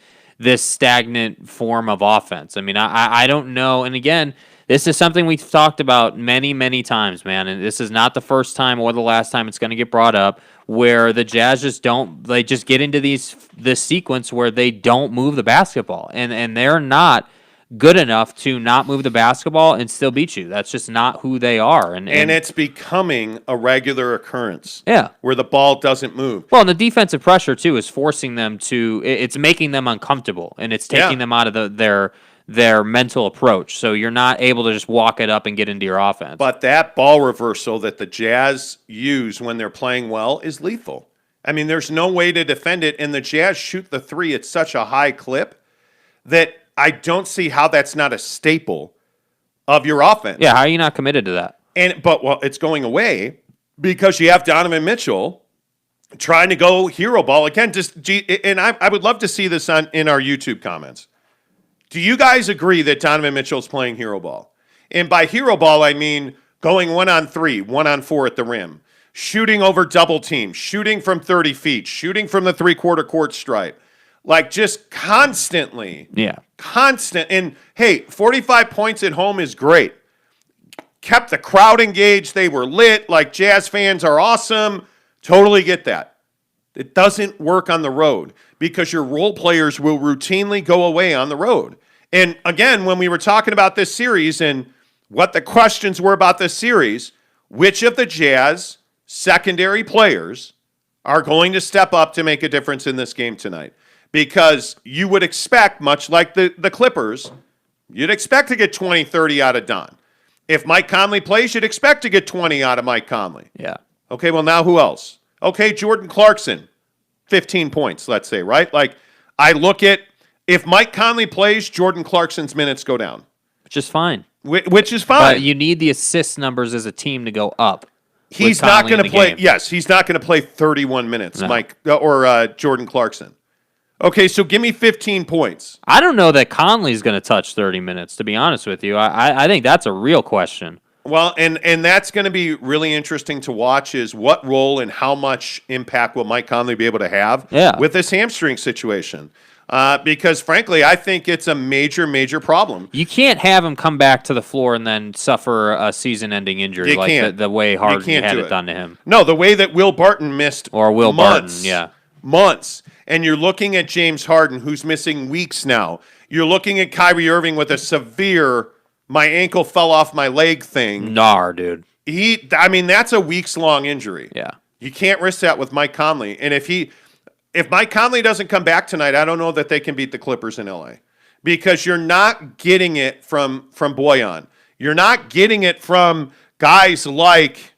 stagnant form of offense. I mean, I don't know. And again, this is something we've talked about many, many times, man. And this is not the first time or the last time it's going to get brought up, where the Jazz just get into this sequence where they don't move the basketball, and they're not good enough to not move the basketball and still beat you. That's just not who they are. And it's becoming a regular occurrence. Yeah. Where the ball doesn't move. Well, and the defensive pressure too is forcing them to. It's making them uncomfortable, and it's taking them out of their mental approach. So you're not able to just walk it up and get into your offense. But that ball reversal that the Jazz use when they're playing well is lethal. I mean, there's no way to defend it, and the Jazz shoot the three at such a high clip that I don't see how that's not a staple of your offense. Yeah, how are you not committed to that? But it's going away because you have Donovan Mitchell trying to go hero ball again. And I would love to see this in our YouTube comments. Do you guys agree that Donovan Mitchell's playing hero ball? And by hero ball, I mean going 1-on-3, 1-on-4 at the rim, shooting over double team, shooting from 30 feet, shooting from the three-quarter court stripe. Like just constantly. Yeah. Constant. And hey, 45 points at home is great. Kept the crowd engaged. They were lit. Like Jazz fans are awesome. Totally get that. It doesn't work on the road because your role players will routinely go away on the road. And again, when we were talking about this series and what the questions were about this series, which of the Jazz secondary players are going to step up to make a difference in this game tonight? Because you would expect, much like the Clippers, you'd expect to get 20, 30 out of Don. If Mike Conley plays, you'd expect to get 20 out of Mike Conley. Yeah. Okay, well, now who else? Okay, Jordan Clarkson, 15 points, let's say, right? Like, I look at, if Mike Conley plays, Jordan Clarkson's minutes go down. Which is fine. Which is fine. But you need the assist numbers as a team to go up. He's not going to play, yes, he's not going to play 31 minutes, Jordan Clarkson. Okay, so give me 15 points. I don't know that Conley's going to touch 30 minutes, to be honest with you. I think that's a real question. Well, and that's going to be really interesting to watch is what role and how much impact will Mike Conley be able to have with this hamstring situation. Because, frankly, I think it's a major, major problem. You can't have him come back to the floor and then suffer a season-ending injury the way Harden had it done to him. No, the way that Will Barton missed months. Months. And you're looking at James Harden, who's missing weeks now. You're looking at Kyrie Irving with a severe, my ankle fell off my leg thing. Dude. That's a weeks-long injury. Yeah. You can't risk that with Mike Conley. And if Mike Conley doesn't come back tonight, I don't know that they can beat the Clippers in LA. Because you're not getting it from Boyan. You're not getting it from guys like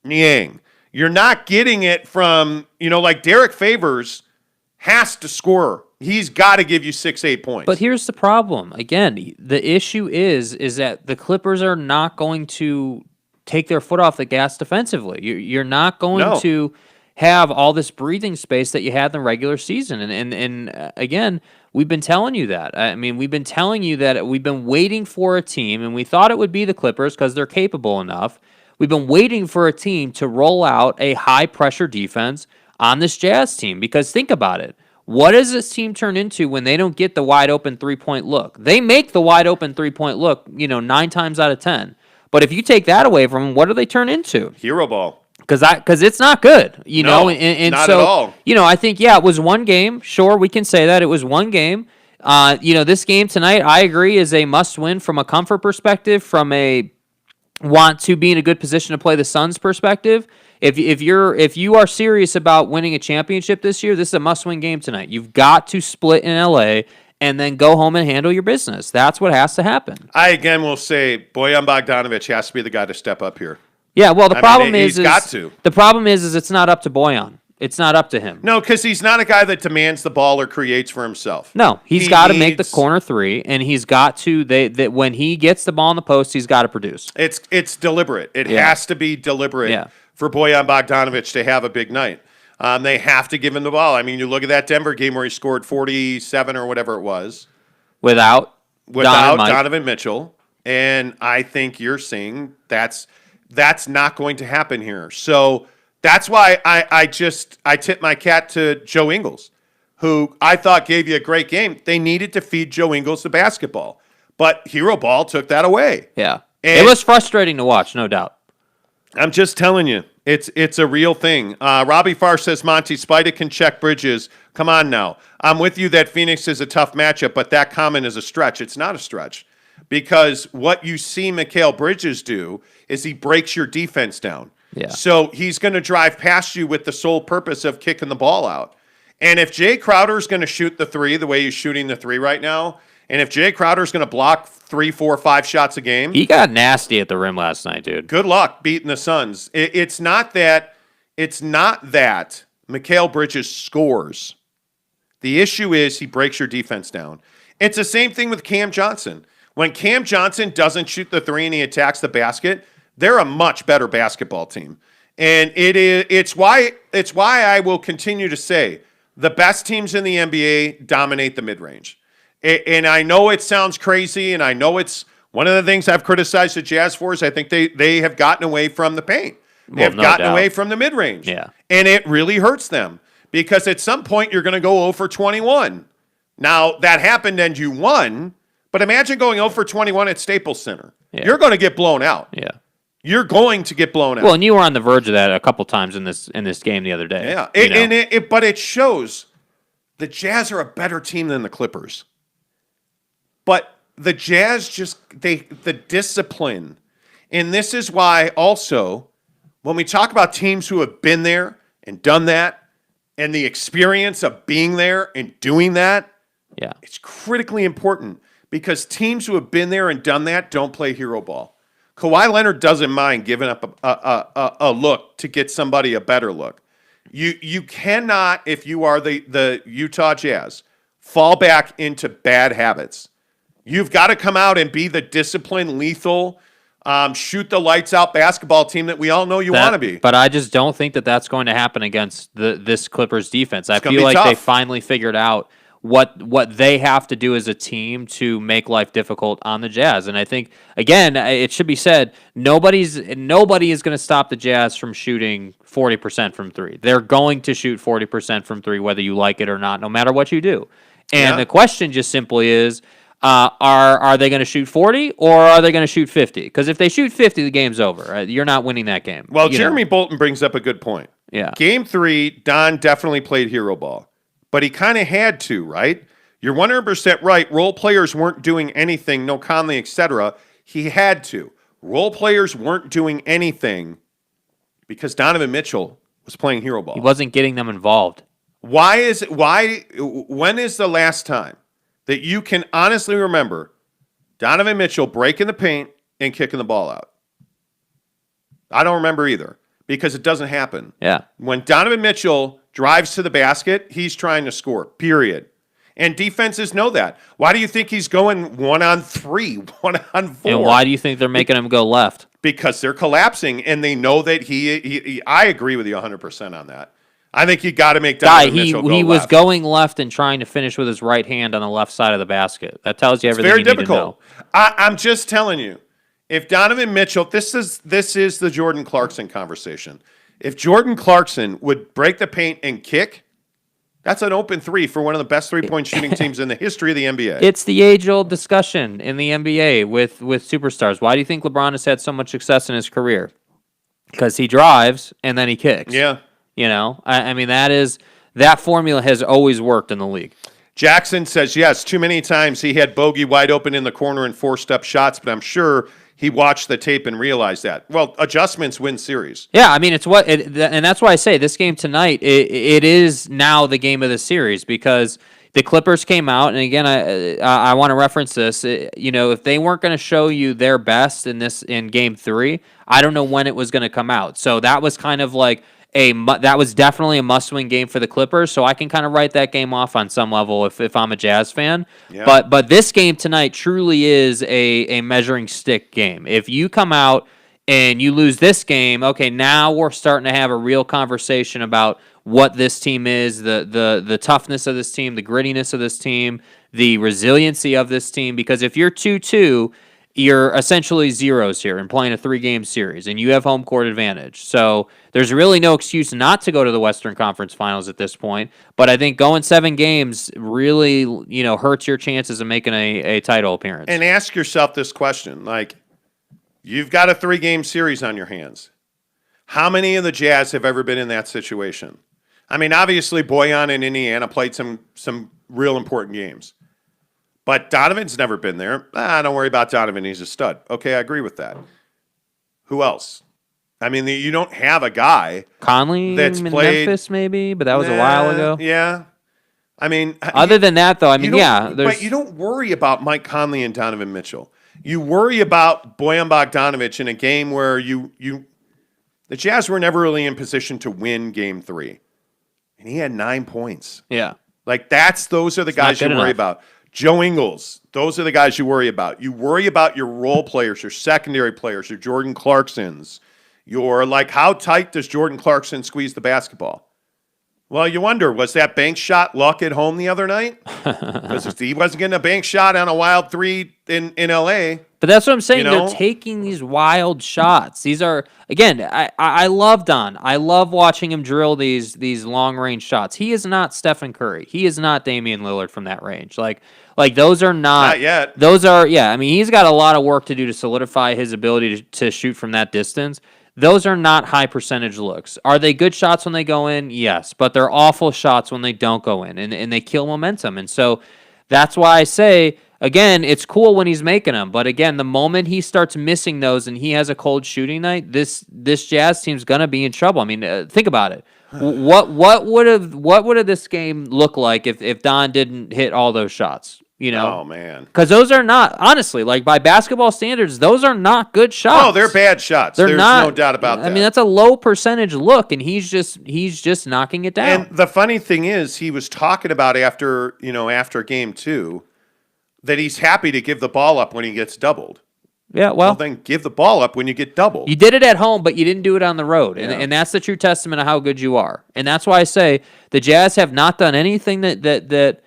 Niang. You're not getting it from, like Derek Favors has to score. He's got to give you 6-8 points. But here's the problem. Again, the issue is that the Clippers are not going to take their foot off the gas defensively. You're not going to have all this breathing space that you had in the regular season. And again, we've been telling you that. I mean, we've been telling you that we've been waiting for a team, and we thought it would be the Clippers because they're capable enough. We've been waiting for a team to roll out a high-pressure defense on this Jazz team because think about it. What does this team turn into when they don't get the wide-open three-point look? They make the wide-open three-point look, 9 times out of 10. But if you take that away from them, what do they turn into? Hero ball. Because it's not good, No, and not so, at all. I think, it was one game. Sure, we can say that. It was one game. This game tonight, I agree, is a must-win from a comfort perspective, from a want to be in a good position to play the Suns perspective. If you are serious about winning a championship this year, this is a must-win game tonight. You've got to split in LA and then go home and handle your business. That's what has to happen. I again will say Bojan Bogdanovic has to be the guy to step up here. Yeah, well, the problem is it's not up to Bojan. It's not up to him. No, because he's not a guy that demands the ball or creates for himself. No, he's got to make the corner three, and he's got to. When he gets the ball in the post, he's got to produce. It's deliberate. It has to be deliberate for Bojan Bogdanovic to have a big night. They have to give him the ball. I mean, you look at that Denver game where he scored 47 or whatever it was without Donovan Mitchell, and I think you're seeing that's not going to happen here. So. That's why I tip my cap to Joe Ingles, who I thought gave you a great game. They needed to feed Joe Ingles the basketball, but Hero Ball took that away. Yeah, it was frustrating to watch, no doubt. I'm just telling you, it's a real thing. Robbie Farr says, Monty, Spida can check Bridges. Come on now. I'm with you that Phoenix is a tough matchup, but that comment is a stretch. It's not a stretch because what you see Mikal Bridges do is he breaks your defense down. Yeah. So he's going to drive past you with the sole purpose of kicking the ball out. And if Jay Crowder is going to shoot the three the way he's shooting the three right now, and if Jay Crowder is going to block 3, 4, 5 shots a game, he got nasty at the rim last night, dude. Good luck beating the Suns. It's not that Mikal Bridges scores. The issue is he breaks your defense down. It's the same thing with Cam Johnson. When Cam Johnson doesn't shoot the three and he attacks the basket, they're a much better basketball team. And it's why I will continue to say the best teams in the NBA dominate the mid-range. And I know it sounds crazy, and I know it's one of the things I've criticized the Jazz for is I think they have gotten away from the paint. They have gotten away from the mid-range. Yeah. And it really hurts them because at some point you're going to go 0 for 21. Now, that happened and you won, but imagine going 0 for 21 at Staples Center. Yeah. You're going to get blown out. Yeah. You're going to get blown out. Well, and you were on the verge of that a couple times in this game the other day. Yeah, but it shows the Jazz are a better team than the Clippers. But the Jazz the discipline, and this is why also when we talk about teams who have been there and done that, and the experience of being there and doing that, it's critically important because teams who have been there and done that don't play hero ball. Kawhi Leonard doesn't mind giving up a look to get somebody a better look. You cannot, if you are the Utah Jazz, fall back into bad habits. You've got to come out and be the disciplined, lethal, shoot the lights out basketball team that we all know you want to be. But I just don't think that that's going to happen against this Clippers defense. I feel like they finally figured out what they have to do as a team to make life difficult on the Jazz. And I think, again, it should be said, nobody is going to stop the Jazz from shooting 40% from three. They're going to shoot 40% from three, whether you like it or not, no matter what you do. And the question just simply is, are they going to shoot 40 or are they going to shoot 50? Because if they shoot 50, the game's over. Right? You're not winning that game. Well, Jeremy Bolton brings up a good point. Yeah. Game 3, Don definitely played hero ball. But he kind of had to, right? You're 100% right. Role players weren't doing anything, no Conley, etc. He had to. Role players weren't doing anything because Donovan Mitchell was playing hero ball. He wasn't getting them involved. When is the last time that you can honestly remember Donovan Mitchell breaking the paint and kicking the ball out? I don't remember either. because it doesn't happen. Yeah. When Donovan Mitchell drives to the basket, he's trying to score, period. And defenses know that. Why do you think he's going 1-on-3, 1-on-4? And why do you think they're making him go left? Because they're collapsing, and they know that he I agree with you 100% on that. I think you got to make Donovan Mitchell go left. He was going left and trying to finish with his right hand on the left side of the basket. That tells you everything you need to know. I'm just telling you, if Donovan Mitchell, this is the Jordan Clarkson conversation. If Jordan Clarkson would break the paint and kick, that's an open three for one of the best three-point shooting teams in the history of the NBA. It's the age-old discussion in the NBA with superstars. Why do you think LeBron has had so much success in his career? Because he drives and then he kicks. Yeah. You know, I mean, that formula has always worked in the league. Jackson says, yes, too many times he had Bogey wide open in the corner and forced up shots, but I'm sure he watched the tape and realized that. Well, adjustments win series. Yeah, I mean, and that's why I say this game tonight, it is now the game of the series because the Clippers came out, and again, I want to reference this. If they weren't going to show you their best in Game 3, I don't know when it was going to come out. So that was kind of like that was definitely a must-win game for the Clippers. So I can kind of write that game off on some level if I'm a Jazz fan. Yeah. But this game tonight truly is a measuring stick game. If you come out and you lose this game, okay, now we're starting to have a real conversation about what this team is, the toughness of this team, the grittiness of this team, the resiliency of this team. Because if you're 2-2, you're essentially zeros here and playing a 3-game series, and you have home court advantage. So there's really no excuse not to go to the Western Conference Finals at this point. But I think going 7 games really, hurts your chances of making a title appearance. And ask yourself this question, like, you've got a 3-game series on your hands. How many of the Jazz have ever been in that situation? I mean, obviously, Bojan and Indiana played some real important games. But Donovan's never been there. Don't worry about Donovan. He's a stud. Okay, I agree with that. Who else? I mean, you don't have a guy. Conley that's in played, Memphis, maybe, but that was a while ago. Yeah. I mean, other than that, though, I mean, but you don't worry about Mike Conley and Donovan Mitchell. You worry about Bojan Bogdanović in a game where the Jazz were never really in position to win Game 3. And he had 9 points. Yeah. Like, those are the guys you worry about. Joe Ingles, those are the guys you worry about. You worry about your role players, your secondary players, your Jordan Clarksons. How tight does Jordan Clarkson squeeze the basketball? Well, you wonder, was that bank shot luck at home the other night? Because he wasn't getting a bank shot on a wild 3 in L.A. But that's what I'm saying. They're taking these wild shots. These are, again, I love Don. I love watching him drill these long-range shots. He is not Stephen Curry. He is not Damian Lillard from that range. Like those are not yet. Those are, I mean, he's got a lot of work to do to solidify his ability to shoot from that distance. Those are not high percentage looks. Are they good shots when they go in? Yes, but they're awful shots when they don't go in, and they kill momentum. And so that's why I say, again, it's cool when he's making them, but again, the moment he starts missing those and he has a cold shooting night, this Jazz team's gonna be in trouble. I mean, think about it. What would have this game look like if Don didn't hit all those shots? Oh, man. Because those are not, honestly, like by basketball standards, those are not good shots. Oh, they're bad shots. There's no doubt about that. I mean, that's a low percentage look, and he's just knocking it down. And the funny thing is, he was talking about after Game 2 that he's happy to give the ball up when he gets doubled. Yeah, well, then give the ball up when you get doubled. You did it at home, but you didn't do it on the road. And that's the true testament of how good you are. And that's why I say the Jazz have not done anything that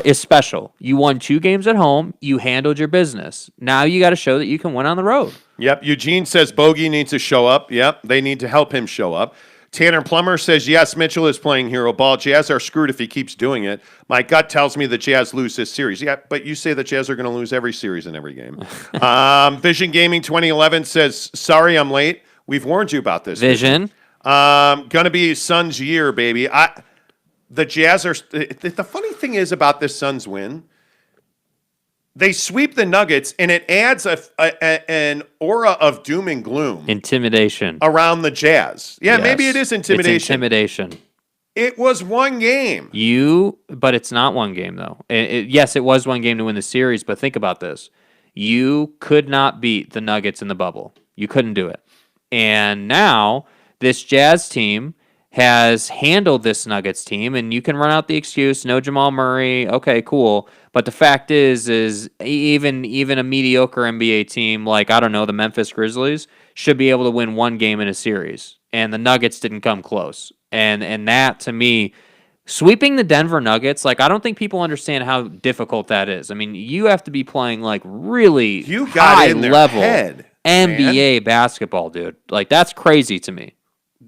is special. You won 2 games at home. You handled your business. Now you got to show that you can win on the road. Yep. Eugene says Bogey needs to show up. Yep. They need to help him show up. Tanner Plummer says, yes, Mitchell is playing hero ball. Jazz are screwed if he keeps doing it. My gut tells me the Jazz lose this series. Yeah, but you say the Jazz are going to lose every series in every game. Vision Gaming 2011 says, sorry I'm late. We've warned you about this. Vision. Going to be Suns' year, baby. The Jazz are... The funny thing is about this Suns win, they sweep the Nuggets, and it adds an aura of doom and gloom. Intimidation. Around the Jazz. Yeah, yes. Maybe it is intimidation. It's intimidation. It was one game. But it's not one game, though. Yes, it was one game to win the series, but think about this. You could not beat the Nuggets in the bubble. You couldn't do it. And now... this Jazz team has handled this Nuggets team, and you can run out the excuse, no Jamal Murray, okay, cool. But the fact is even a mediocre NBA team like, I don't know, the Memphis Grizzlies should be able to win one game in a series, and the Nuggets didn't come close. And that, to me, sweeping the Denver Nuggets, like, I don't think people understand how difficult that is. I mean, you have to be playing like really high-level NBA basketball, dude. Like, that's crazy to me.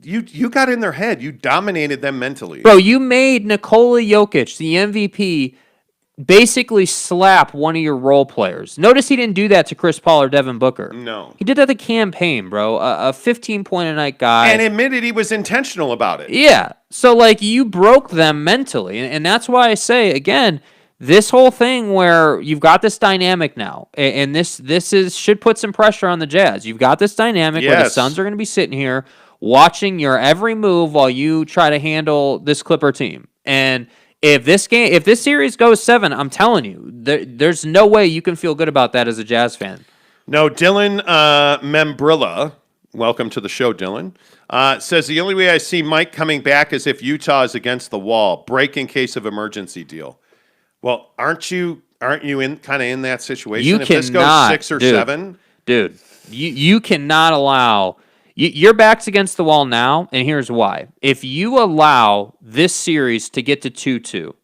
You got in their head. You dominated them mentally. Bro, you made Nikola Jokic, the MVP, basically slap one of your role players. Notice he didn't do that to Chris Paul or Devin Booker. No. He did that to campaign, bro. A 15-point-a-night guy. And admitted he was intentional about it. Yeah. So, like, you broke them mentally. And that's why I say, again, this whole thing where you've got this dynamic now, and this should put some pressure on the Jazz. You've got this dynamic where the Suns are going to be sitting here watching your every move while you try to handle this Clipper team. And if this series goes 7, I'm telling you, there's no way you can feel good about that as a Jazz fan. No, Dylan Membrilla, welcome to the show, Dylan, says the only way I see Mike coming back is if Utah is against the wall, break in case of emergency deal. Well, aren't you in kind of in that situation? If this goes 6 or 7, dude, you cannot allow. Your back's against the wall now, and here's why. If you allow this series to get to 2-2,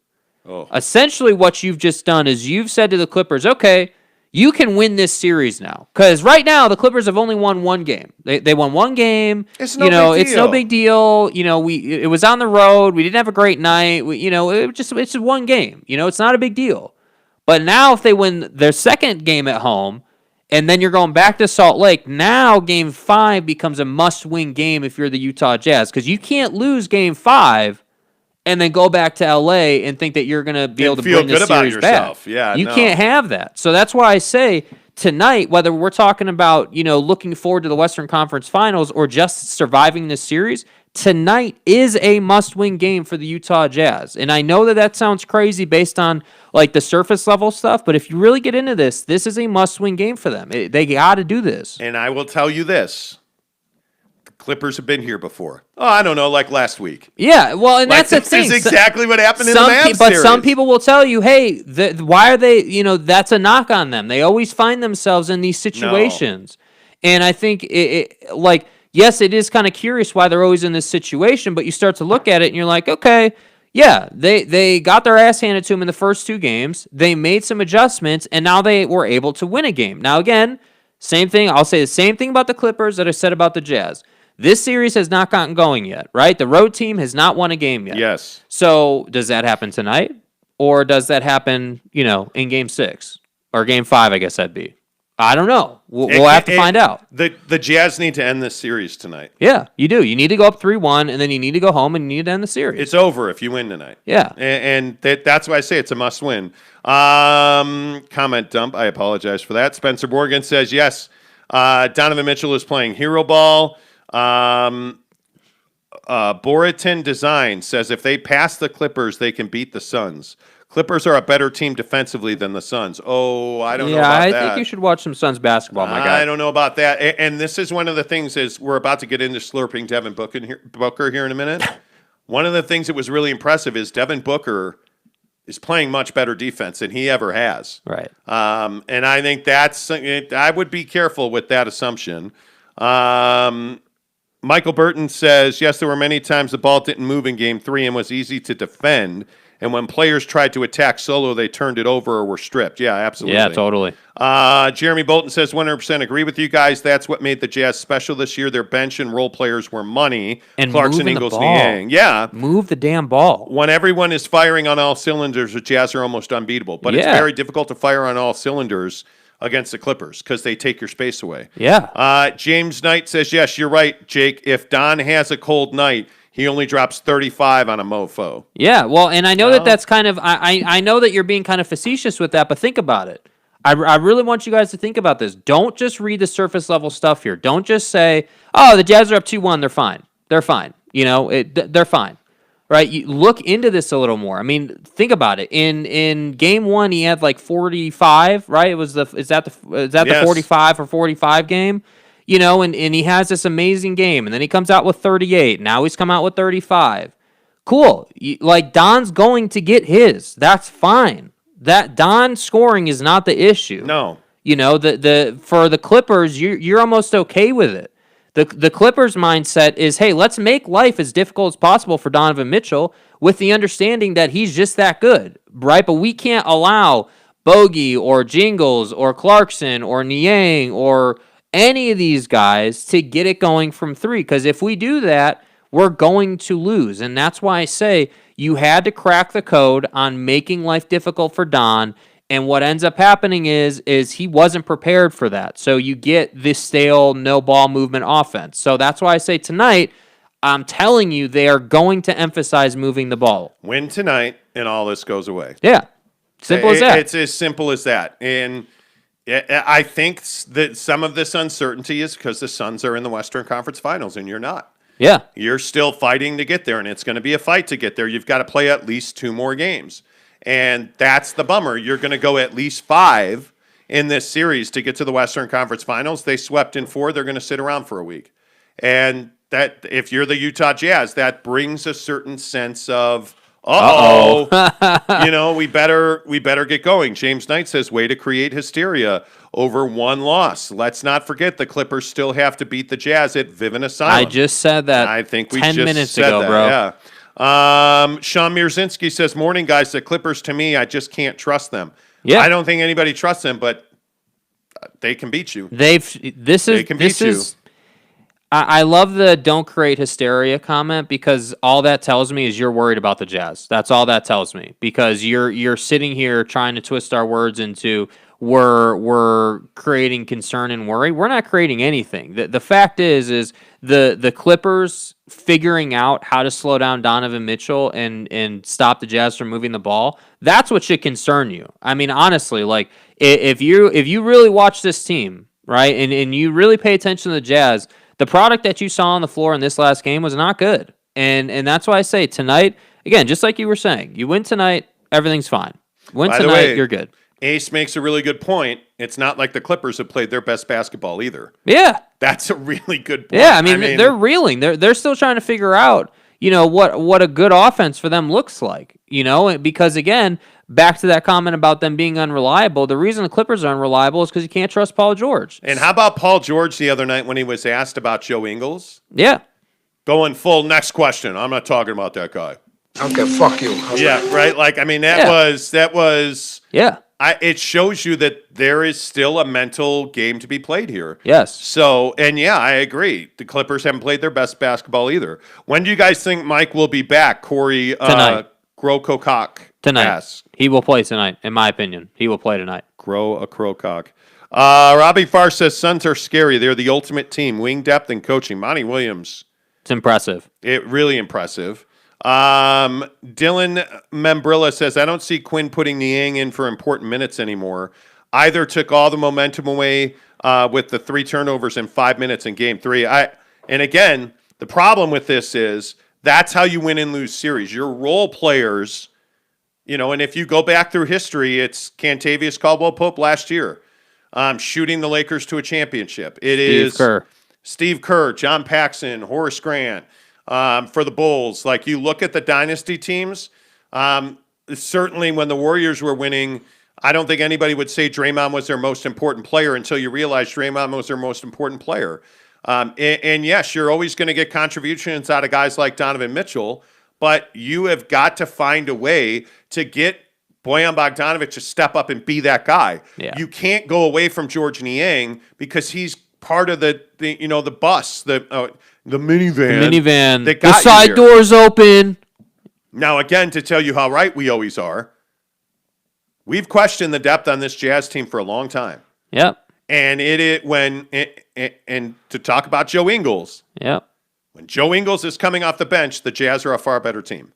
essentially what you've just done is you've said to the Clippers, okay, you can win this series now. Because right now, the Clippers have only won one game. They won one game. It's no big deal. It's no big deal. It was on the road. We didn't have a great night. It's just one game. It's not a big deal. But now if they win their second game at home, and then you're going back to Salt Lake. Now Game 5 becomes a must-win game if you're the Utah Jazz, because you can't lose Game 5 and then go back to L.A. and think that you're going to be able to bring the series back. Yeah, you can't have that. So that's why I say tonight, whether we're talking about looking forward to the Western Conference Finals or just surviving this series, tonight is a must-win game for the Utah Jazz. And I know that sounds crazy based on like the surface level stuff, but if you really get into this is a must-win game for them. They got to do this. And I will tell you this. The Clippers have been here before. Oh, I don't know, like last week. Yeah, well, and that's the thing. This is exactly what happened in the Mavs But series. some people will tell you, hey, why are they, that's a knock on them. They always find themselves in these situations. No. And I think, yes, it is kind of curious why they're always in this situation, but you start to look at it and you're like, okay, yeah, they got their ass handed to them in the first 2 games. They made some adjustments, and now they were able to win a game. Now, again, same thing. I'll say the same thing about the Clippers that I said about the Jazz. This series has not gotten going yet, right? The road team has not won a game yet. Yes. So does that happen tonight? Or does that happen, in Game 6? Or Game 5, I guess that'd be. I don't know. We'll have to find out. The Jazz need to end this series tonight. Yeah, you do. You need to go up 3-1, and then you need to go home and you need to end the series. It's over if you win tonight. Yeah. And that's why I say it's a must-win. Comment dump. I apologize for that. Spencer Morgan says, yes, Donovan Mitchell is playing hero ball. Boritin Design says if they pass the Clippers, they can beat the Suns. Clippers are a better team defensively than the Suns. Oh, I don't know about that. Yeah, I think you should watch some Suns basketball, my guy. I don't know about that. And this is one of the things is we're about to get into slurping Devin Booker here in a minute. One of the things that was really impressive is Devin Booker is playing much better defense than he ever has. Right. And I think I would be careful with that assumption. Michael Burton says, yes, there were many times the ball didn't move in Game 3 and was easy to defend. And when players tried to attack solo, they turned it over or were stripped. Yeah, absolutely. Yeah, totally. Jeremy Bolton says, 100% agree with you guys. That's what made the Jazz special this year. Their bench and role players were money. And Clarkson, Ingles, Niang. Yeah. Move the damn ball. When everyone is firing on all cylinders, the Jazz are almost unbeatable. But it's very difficult to fire on all cylinders against the Clippers because they take your space away. Yeah. James Knight says, yes, you're right, Jake. If Don has a cold night, he only drops 35 on a mofo. Yeah, well, and I know that's kind of, I know that you're being kind of facetious with that, but think about it. I really want you guys to think about this. Don't just read the surface level stuff here. Don't just say, oh, the Jazz are up 2-1, they're fine. They're fine. They're fine. Right? You look into this a little more. I mean, think about it. In Game 1, he had like 45, right? Is that the 45 or 45 game? and he has this amazing game, and then he comes out with 38. Now he's come out with 35. Cool. Like, Don's going to get his. That's fine. That Don scoring is not the issue. No. For the Clippers, you're almost okay with it. The Clippers mindset is, hey, let's make life as difficult as possible for Donovan Mitchell with the understanding that he's just that good, right? But we can't allow Bogey or Jingles or Clarkson or Niang or any of these guys to get it going from three, because if we do that, we're going to lose. And that's why I say you had to crack the code on making life difficult for Don. And what ends up happening is he wasn't prepared for that. So you get this stale, no ball movement offense. So that's why I say tonight, I'm telling you, they are going to emphasize moving the ball. Win tonight, and all this goes away. Yeah. Simple as that. It's as simple as that. And I think that some of this uncertainty is because the Suns are in the Western Conference Finals, and you're not. Yeah. You're still fighting to get there, and it's going to be a fight to get there. You've got to play at least 2 more games. And that's the bummer. You're going to go at least 5 in this series to get to the Western Conference Finals. They swept in 4. They're going to sit around for a week. And that, if you're the Utah Jazz, that brings a certain sense of, we better get going. James Knight says, way to create hysteria over one loss. Let's not forget the Clippers still have to beat the Jazz at Vivint Asylum. I just said that. I think we 10 just minutes said ago, that, bro. Yeah. Sean Mirzinski says, morning, guys. The Clippers, to me, I just can't trust them. Yeah. I don't think anybody trusts them, but they can beat you. They can beat you. I love the don't create hysteria comment, because all that tells me is you're worried about the Jazz. That's all that tells me, because you're sitting here trying to twist our words into we're creating concern and worry. We're not creating anything. The fact is the Clippers figuring out how to slow down Donovan Mitchell and stop the Jazz from moving the ball. That's what should concern you. I mean, honestly, like if you really watch this team, right, and you really pay attention to the Jazz, the product that you saw on the floor in this last game was not good. And that's why I say tonight, again, just like you were saying, you win tonight, everything's fine. Win By tonight, the way, you're good. Ace makes a really good point. It's not like the Clippers have played their best basketball either. Yeah. That's a really good point. Yeah, I mean they're reeling. They're still trying to figure out, what a good offense for them looks like. Because again, back to that comment about them being unreliable, the reason the Clippers are unreliable is because you can't trust Paul George. And how about Paul George the other night when he was asked about Joe Ingles? Yeah. Going full, next question. I'm not talking about that guy. Okay, fuck you. Yeah, right? Like, I mean, that was. Yeah. It shows you that there is still a mental game to be played here. Yes. So, and yeah, I agree. The Clippers haven't played their best basketball either. When do you guys think Mike will be back? Corey Tonight. Grokokok Tonight. asks. He will play tonight, in my opinion. He will play tonight. Grow a crowcock. Robbie Farr says Suns are scary. They're the ultimate team. Wing depth and coaching. Monty Williams. It's impressive. Really impressive. Dylan Membrilla says, I don't see Quinn putting Niang in for important minutes anymore. Either took all the momentum away with the 3 turnovers in 5 minutes in game 3. And again, the problem with this is that's how you win and lose series. Your role players, and if you go back through history, it's Cantavius Caldwell-Pope last year shooting the Lakers to a championship. Steve Kerr, John Paxson, Horace Grant. For the Bulls, like you look at the dynasty teams, certainly when the Warriors were winning, I don't think anybody would say Draymond was their most important player until you realize Draymond was their most important player. And yes, you're always going to get contributions out of guys like Donovan Mitchell, but you have got to find a way to get Bojan Bogdanović to step up and be that guy. Yeah. You can't go away from George Niang because he's part of the bus, the minivan. That got the side you here. door's open. Now, again, to tell you how right we always are, we've questioned the depth on this Jazz team for a long time. Yep. And and to talk about Joe Ingles. Yep. When Joe Ingles is coming off the bench, the Jazz are a far better team.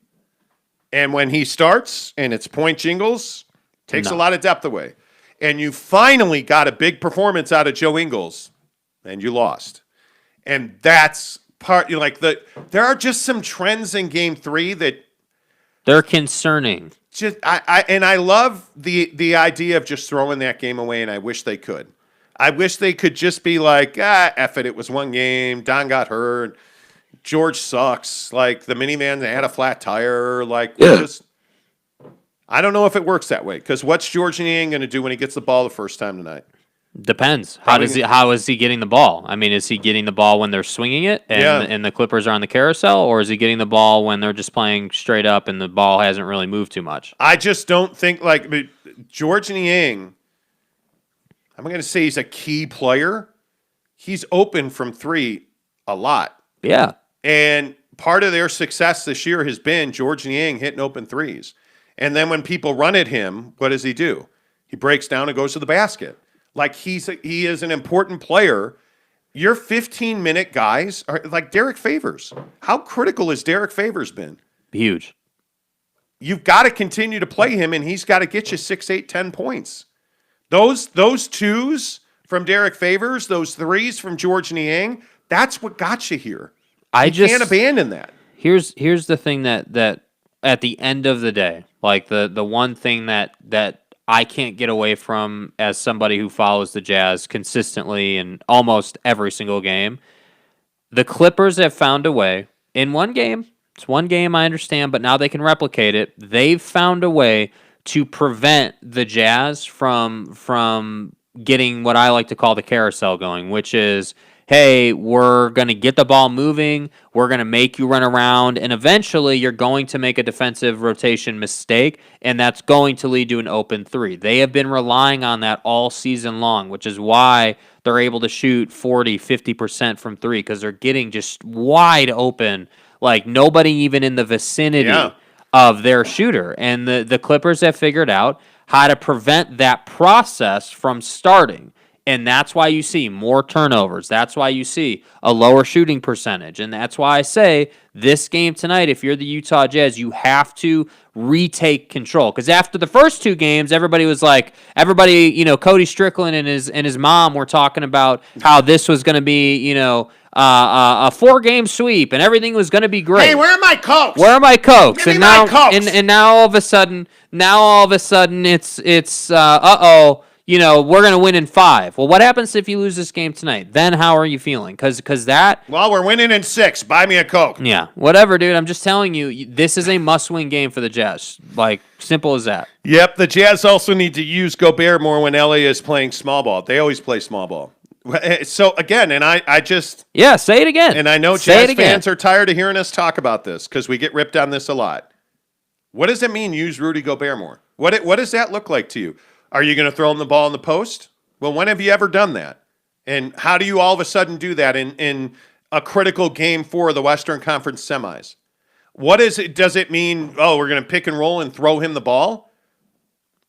And when he starts and it's Point Jingles, takes a lot of depth away. And you finally got a big performance out of Joe Ingles, and you lost. And that's part, there are just some trends in game 3 that they're concerning. I love the idea of just throwing that game away, and I wish they could. I wish they could just be like, F it was one game. Don got hurt. George sucks. Like, the minivan had a flat tire. Like, I don't know if it works that way, because what's George Niang going to do when he gets the ball the first time tonight? Depends. How is he getting the ball? I mean, is he getting the ball when they're swinging it and the Clippers are on the carousel, or is he getting the ball when they're just playing straight up and the ball hasn't really moved too much? I just don't think, like, George Niang, I'm going to say he's a key player. He's open from three a lot. Yeah. And part of their success this year has been George Niang hitting open threes. And then when people run at him, what does he do? He breaks down and goes to the basket. Like, he is an important player. Your 15-minute guys are like Derek Favors. How critical has Derek Favors been? Huge. You've got to continue to play him, and he's got to get you 6, 8, 10 points. Those twos from Derek Favors, those threes from George Niang, that's what got you here. You can't abandon that. Here's the thing that at the end of the day, like the one thing that I can't get away from as somebody who follows the Jazz consistently in almost every single game, the Clippers have found a way in one game. It's one game, I understand, but now they can replicate it. They've found a way to prevent the Jazz from getting what I like to call the carousel going, which is, hey, we're going to get the ball moving, we're going to make you run around, and eventually you're going to make a defensive rotation mistake, and that's going to lead to an open three. They have been relying on that all season long, which is why they're able to shoot 40, 50% from three, because they're getting just wide open, like nobody even in the vicinity of their shooter. And the Clippers have figured out how to prevent that process from starting. And that's why you see more turnovers. That's why you see a lower shooting percentage. And that's why I say this game tonight, if you're the Utah Jazz, you have to retake control. Because after the first two games, everybody, Cody Strickland and his mom were talking about how this was going to be, a 4-game sweep and everything was going to be great. Hey, where are my Cokes? Where are my Cokes? Give me my Cokes. And now all of a sudden it's we're going to win in 5. Well, what happens if you lose this game tonight? Then how are you feeling? Because that... Well, we're winning in 6. Buy me a Coke. Yeah, whatever, dude. I'm just telling you, this is a must-win game for the Jazz. Like, simple as that. Yep, the Jazz also need to use Gobert more when LA is playing small ball. They always play small ball. So, again, and I just... Yeah, say it again. And I know Jazz fans are tired of hearing us talk about this because we get ripped on this a lot. What does it mean, use Rudy Gobert more? What does that look like to you? Are you going to throw him the ball in the post? Well, when have you ever done that? And how do you all of a sudden do that in a critical game for the Western Conference semis? What is it? Does it mean, we're going to pick and roll and throw him the ball?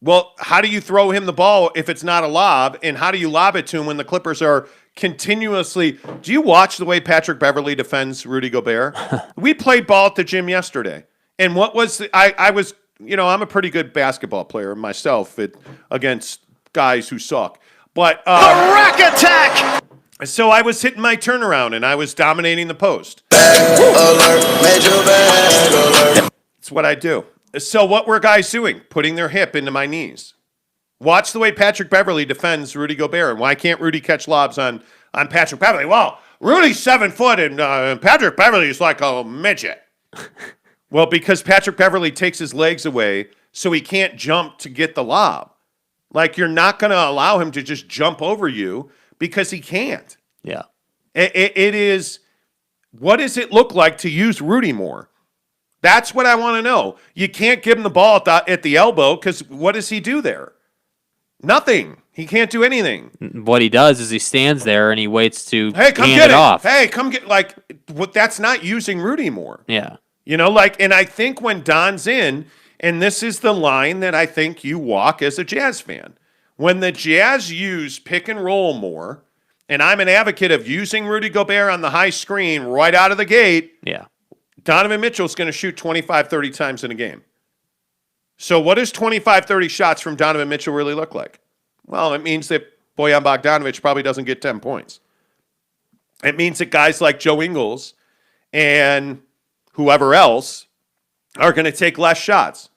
Well, how do you throw him the ball if it's not a lob? And how do you lob it to him when the Clippers are continuously... Do you watch the way Patrick Beverley defends Rudy Gobert? We played ball at the gym yesterday. And what was... I was... I'm a pretty good basketball player myself against guys who suck. But rack attack. So I was hitting my turnaround and I was dominating the post. It's what I do. So what were guys doing? Putting their hip into my knees. Watch the way Patrick Beverley defends Rudy Gobert. And why can't Rudy catch lobs on Patrick Beverley? Well, Rudy's 7 foot and Patrick Beverley's like a midget. Well, because Patrick Beverley takes his legs away so he can't jump to get the lob. Like, you're not going to allow him to just jump over you because he can't. Yeah. It is, what does it look like to use Rudy more? That's what I want to know. You can't give him the ball at the elbow because what does he do there? Nothing. He can't do anything. What he does is he stands there and he waits to hand it off. Hey, come get, that's not using Rudy more. Yeah. And I think when Don's in, and this is the line that I think you walk as a Jazz fan, when the Jazz use pick and roll more, and I'm an advocate of using Rudy Gobert on the high screen right out of the gate, Donovan Mitchell's going to shoot 25, 30 times in a game. So what does 25, 30 shots from Donovan Mitchell really look like? Well, it means that Bojan Bogdanovic probably doesn't get 10 points. It means that guys like Joe Ingles and whoever else are going to take less shots.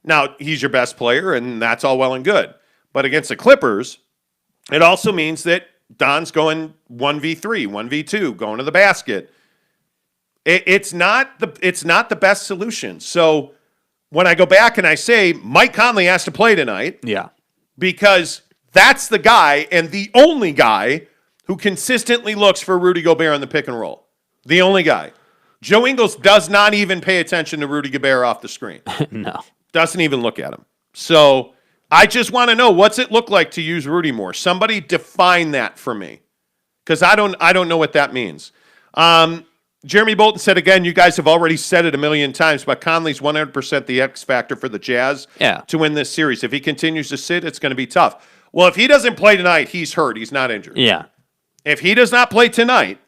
Now, he's your best player, and that's all well and good. But against the Clippers, It also means that Don's going 1v3, 1v2, going to the basket. It's not the best solution. So when I go back and I say Mike Conley has to play tonight, Yeah. because that's the guy and the only guy who consistently looks for Rudy Gobert on the pick and roll. The only guy. Joe Ingles does not even pay attention to Rudy Gobert off the screen. No. Doesn't even look at him. So I just want to know, what's it look like to use Rudy more? Somebody define that for me, because I don't know what that means. Jeremy Bolton said, again, you guys have already said it a million times, but Conley's 100% the X factor for the Jazz to win this series. If he continues to sit, it's going to be tough. Well, if he doesn't play tonight, he's hurt. He's not injured. Yeah. If he does not play tonight,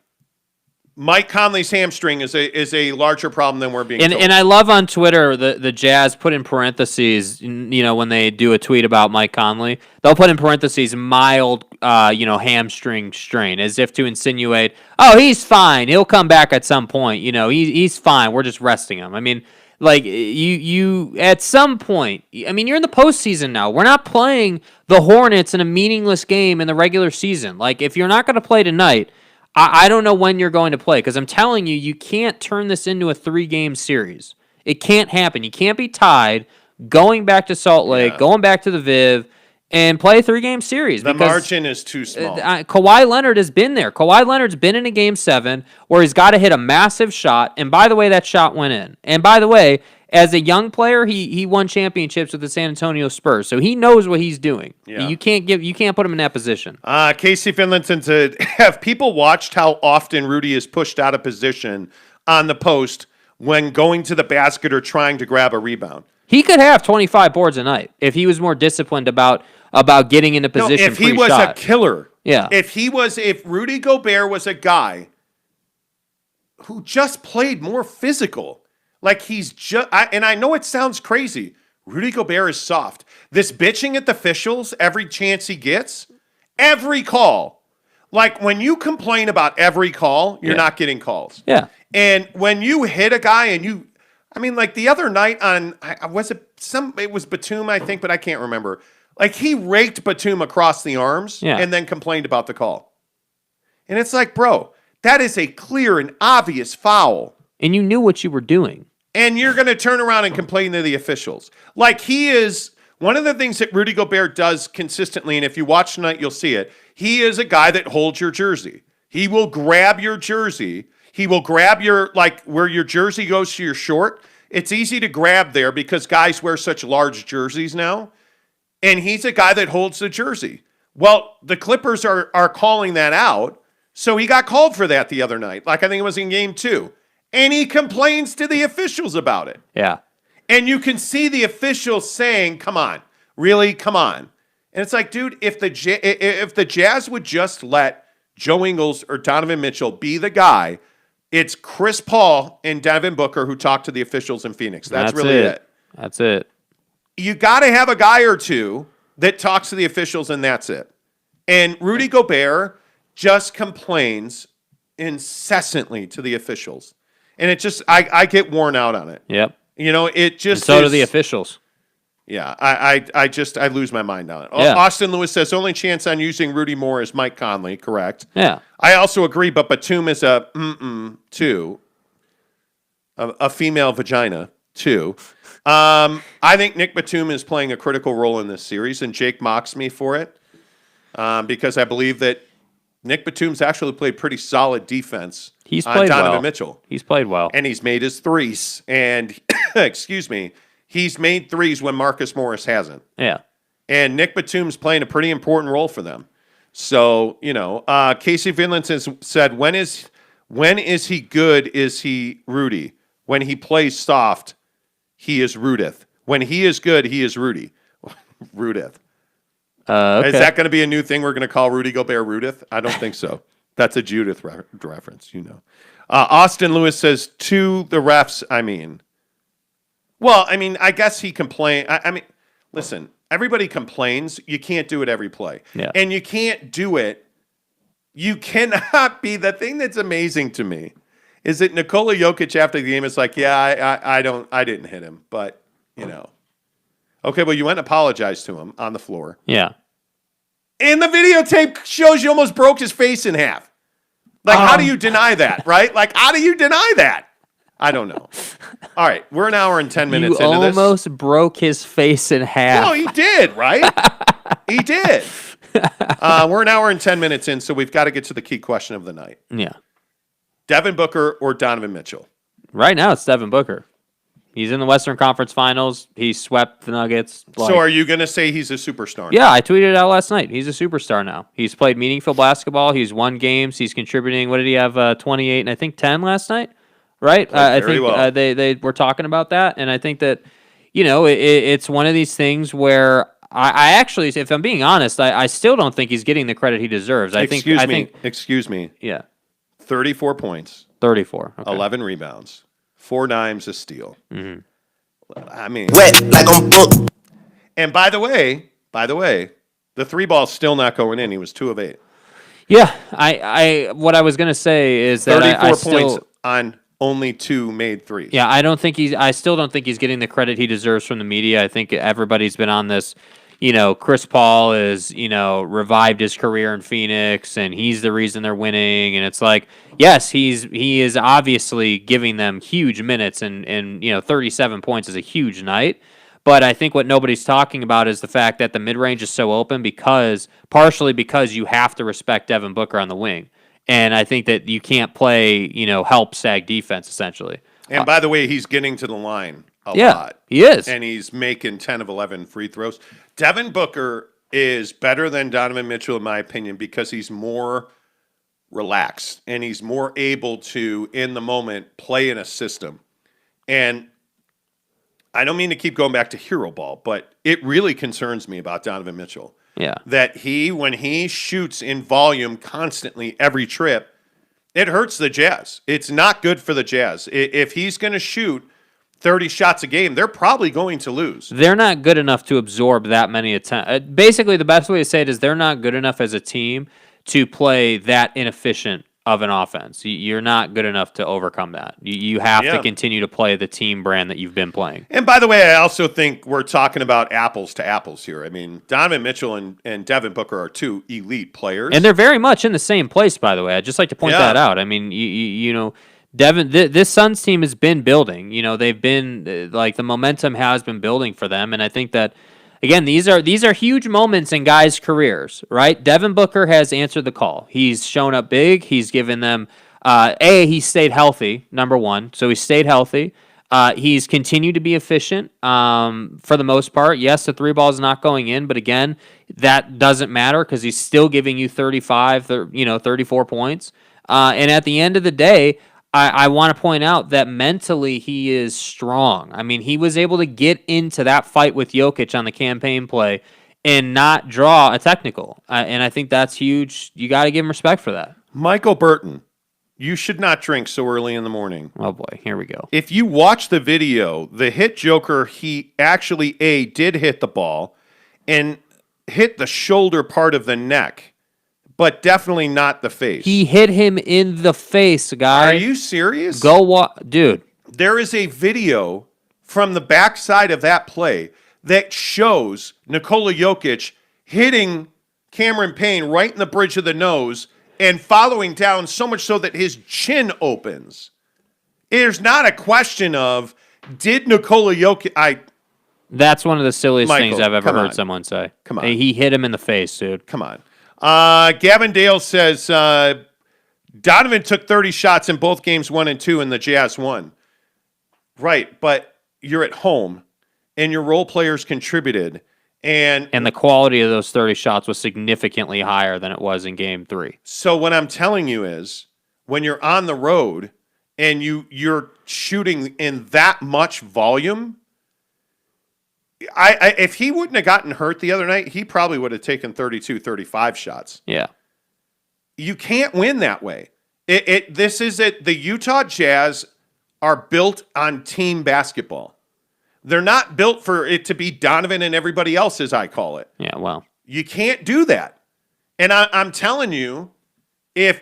Mike Conley's hamstring is a larger problem than we're being told. And I love on Twitter the Jazz put in parentheses, when they do a tweet about Mike Conley, they'll put in parentheses mild, hamstring strain, as if to insinuate, oh, he's fine. He'll come back at some point. He's fine. We're just resting him. I mean, like you at some point, I mean, you're in the postseason now. We're not playing the Hornets in a meaningless game in the regular season. Like, if you're not going to play tonight, I don't know when you're going to play, because I'm telling you, you can't turn this into a 3-game series. It can't happen. You can't be tied, going back to Salt Lake, going back to the Viv, and play a 3-game series. The margin is too small. Kawhi Leonard has been there. Kawhi Leonard's been in a Game 7 where he's got to hit a massive shot, and by the way, that shot went in. And by the way, as a young player, he won championships with the San Antonio Spurs, so he knows what he's doing. Yeah. You can't put him in that position. Casey Finlinson said, have people watched how often Rudy is pushed out of position on the post when going to the basket or trying to grab a rebound? He could have 25 boards a night if he was more disciplined about getting into position. No, if he was a killer. Yeah. If Rudy Gobert was a guy who just played more physical. Like, he's just, and I know it sounds crazy. Rudy Gobert is soft. This bitching at the officials every chance he gets, every call. Like, when you complain about every call, you're not getting calls. Yeah. And when you hit a guy like the other night it was Batum, I think, but I can't remember. Like, he raked Batum across the arms and then complained about the call. And it's like, bro, that is a clear and obvious foul. And you knew what you were doing. And you're going to turn around and complain to the officials. Like, he is one of the things that Rudy Gobert does consistently, and if you watch tonight, you'll see it. He is a guy that holds your jersey. He will grab your jersey. He will grab your, like, where your jersey goes to your short. It's easy to grab there because guys wear such large jerseys now. And he's a guy that holds the jersey. Well, the Clippers are calling that out. So he got called for that the other night. Like, I think it was in game 2. And he complains to the officials about it. Yeah. And you can see the officials saying, come on, really, come on. And it's like, dude, if the Jazz would just let Joe Ingles or Donovan Mitchell be the guy, it's Chris Paul and Devin Booker who talk to the officials in Phoenix. That's really it. That's it. You got to have a guy or two that talks to the officials, and that's it. And Rudy Gobert just complains incessantly to the officials. And it just, I get worn out on it. Yep. It just. And so do the officials. Yeah, I lose my mind on it. Yeah. Austin Lewis says only chance on using Rudy Moore is Mike Conley. Correct. Yeah. I also agree, but Batum is a too. A female vagina too. I think Nick Batum is playing a critical role in this series, and Jake mocks me for it because I believe that Nick Batum's actually played pretty solid defense. He's played Donovan Mitchell. He's played well. And he's made his threes. And, excuse me, he's made threes when Marcus Morris hasn't. Yeah. And Nick Batum's playing a pretty important role for them. So, Casey Finland said, when is he good, is he Rudy? When he plays soft, he is Rudith. When he is good, he is Rudy. Rudith. Okay. Is that going to be a new thing we're going to call Rudy Gobert Rudith? I don't think so. That's a Judith reference, Austin Lewis says, to the refs, Well, I guess he complained. Listen, everybody complains. You can't do it every play. Yeah. And you can't do it. You cannot be. The thing that's amazing to me is that Nikola Jokic after the game is like, yeah, I didn't hit him, but, Okay, well, you went and apologized to him on the floor. Yeah. And the videotape shows you almost broke his face in half. Like, how do you deny that, right? Like, how do you deny that? I don't know. All right, we're an hour and 10 minutes into this. You almost broke his face in half. No, he did, right? He did. We're an hour and 10 minutes in, so we've got to get to the key question of the night. Yeah. Devin Booker or Donovan Mitchell? Right now, it's Devin Booker. He's in the Western Conference Finals. He swept the Nuggets. So are you going to say he's a superstar? Yeah, I tweeted it out last night. He's a superstar now. He's played meaningful basketball. He's won games. He's contributing. What did he have? 28 and I think 10 last night? Right? I think well. They were talking about that, and I think that, it's one of these things where I actually, if I'm being honest, I still don't think he's getting the credit he deserves. Excuse me. Yeah. 34 points. 34. Okay. 11 rebounds. 4 dimes, a steal. Mm-hmm. I mean, Wet like on book. And by the way, the 3 ball's still not going in. He was 2 of 8. Yeah, what I was gonna say is that 34 points on only 2 made threes. Yeah, I still don't think he's getting the credit he deserves from the media. I think everybody's been on this. Chris Paul is, revived his career in Phoenix, and he's the reason they're winning. And it's like, yes, he is obviously giving them huge minutes, and 37 points is a huge night. But I think what nobody's talking about is the fact that the mid-range is so open partially because you have to respect Devin Booker on the wing. And I think that you can't play, help sag defense, essentially. And by the way, he's getting to the line a lot. He is. And he's making 10 of 11 free throws. Devin Booker is better than Donovan Mitchell, in my opinion, because he's more relaxed and he's more able to, in the moment, play in a system. And I don't mean to keep going back to hero ball, but it really concerns me about Donovan Mitchell. Yeah. That when he shoots in volume constantly every trip, it hurts the Jazz. It's not good for the Jazz. If he's going to shoot 30 shots a game, they're probably going to lose. They're not good enough to absorb that many attempts. Basically, the best way to say it is they're not good enough as a team to play that inefficient of an offense. You're not good enough to overcome that. You have to continue to play the team brand that you've been playing. And by the way, I also think we're talking about apples to apples here. I mean, Donovan Mitchell and Devin Booker are 2 elite players. And they're very much in the same place, by the way. I'd just like to point that out. I mean, Devin, this Suns team has been building. They've been, the momentum has been building for them. And I think that, again, these are huge moments in guys' careers, right? Devin Booker has answered the call. He's shown up big. He's given them, he stayed healthy, number one. So he stayed healthy. He's continued to be efficient for the most part. Yes, the 3 ball is not going in, but again, that doesn't matter because he's still giving you 34 points. And at the end of the day, I want to point out that mentally he is strong. I mean, he was able to get into that fight with Jokic on the campaign play and not draw a technical. And I think that's huge. You got to give him respect for that. Michael Burton, you should not drink so early in the morning. Oh, boy. Here we go. If you watch the video, the hit Joker, he actually, did hit the ball and hit the shoulder part of the neck, but definitely not the face. He hit him in the face, guy. Are you serious? Dude. There is a video from the backside of that play that shows Nikola Jokic hitting Cameron Payne right in the bridge of the nose and following down so much so that his chin opens. There's not a question of, did Nikola Jokic... That's one of the silliest Michael, things I've ever heard someone say. Come on. He hit him in the face, dude. Come on. Gavin Dale says Donovan took 30 shots in both games 1 and 2, and the Jazz won. Right, but you're at home, and your role players contributed. And the quality of those 30 shots was significantly higher than it was in Game 3. So what I'm telling you is, when you're on the road and you're shooting in that much volume, if he wouldn't have gotten hurt the other night, he probably would have taken 32, 35 shots. Yeah. You can't win that way. The Utah Jazz are built on team basketball. They're not built for it to be Donovan and everybody else, as I call it. Yeah, well. You can't do that. And I'm telling you, if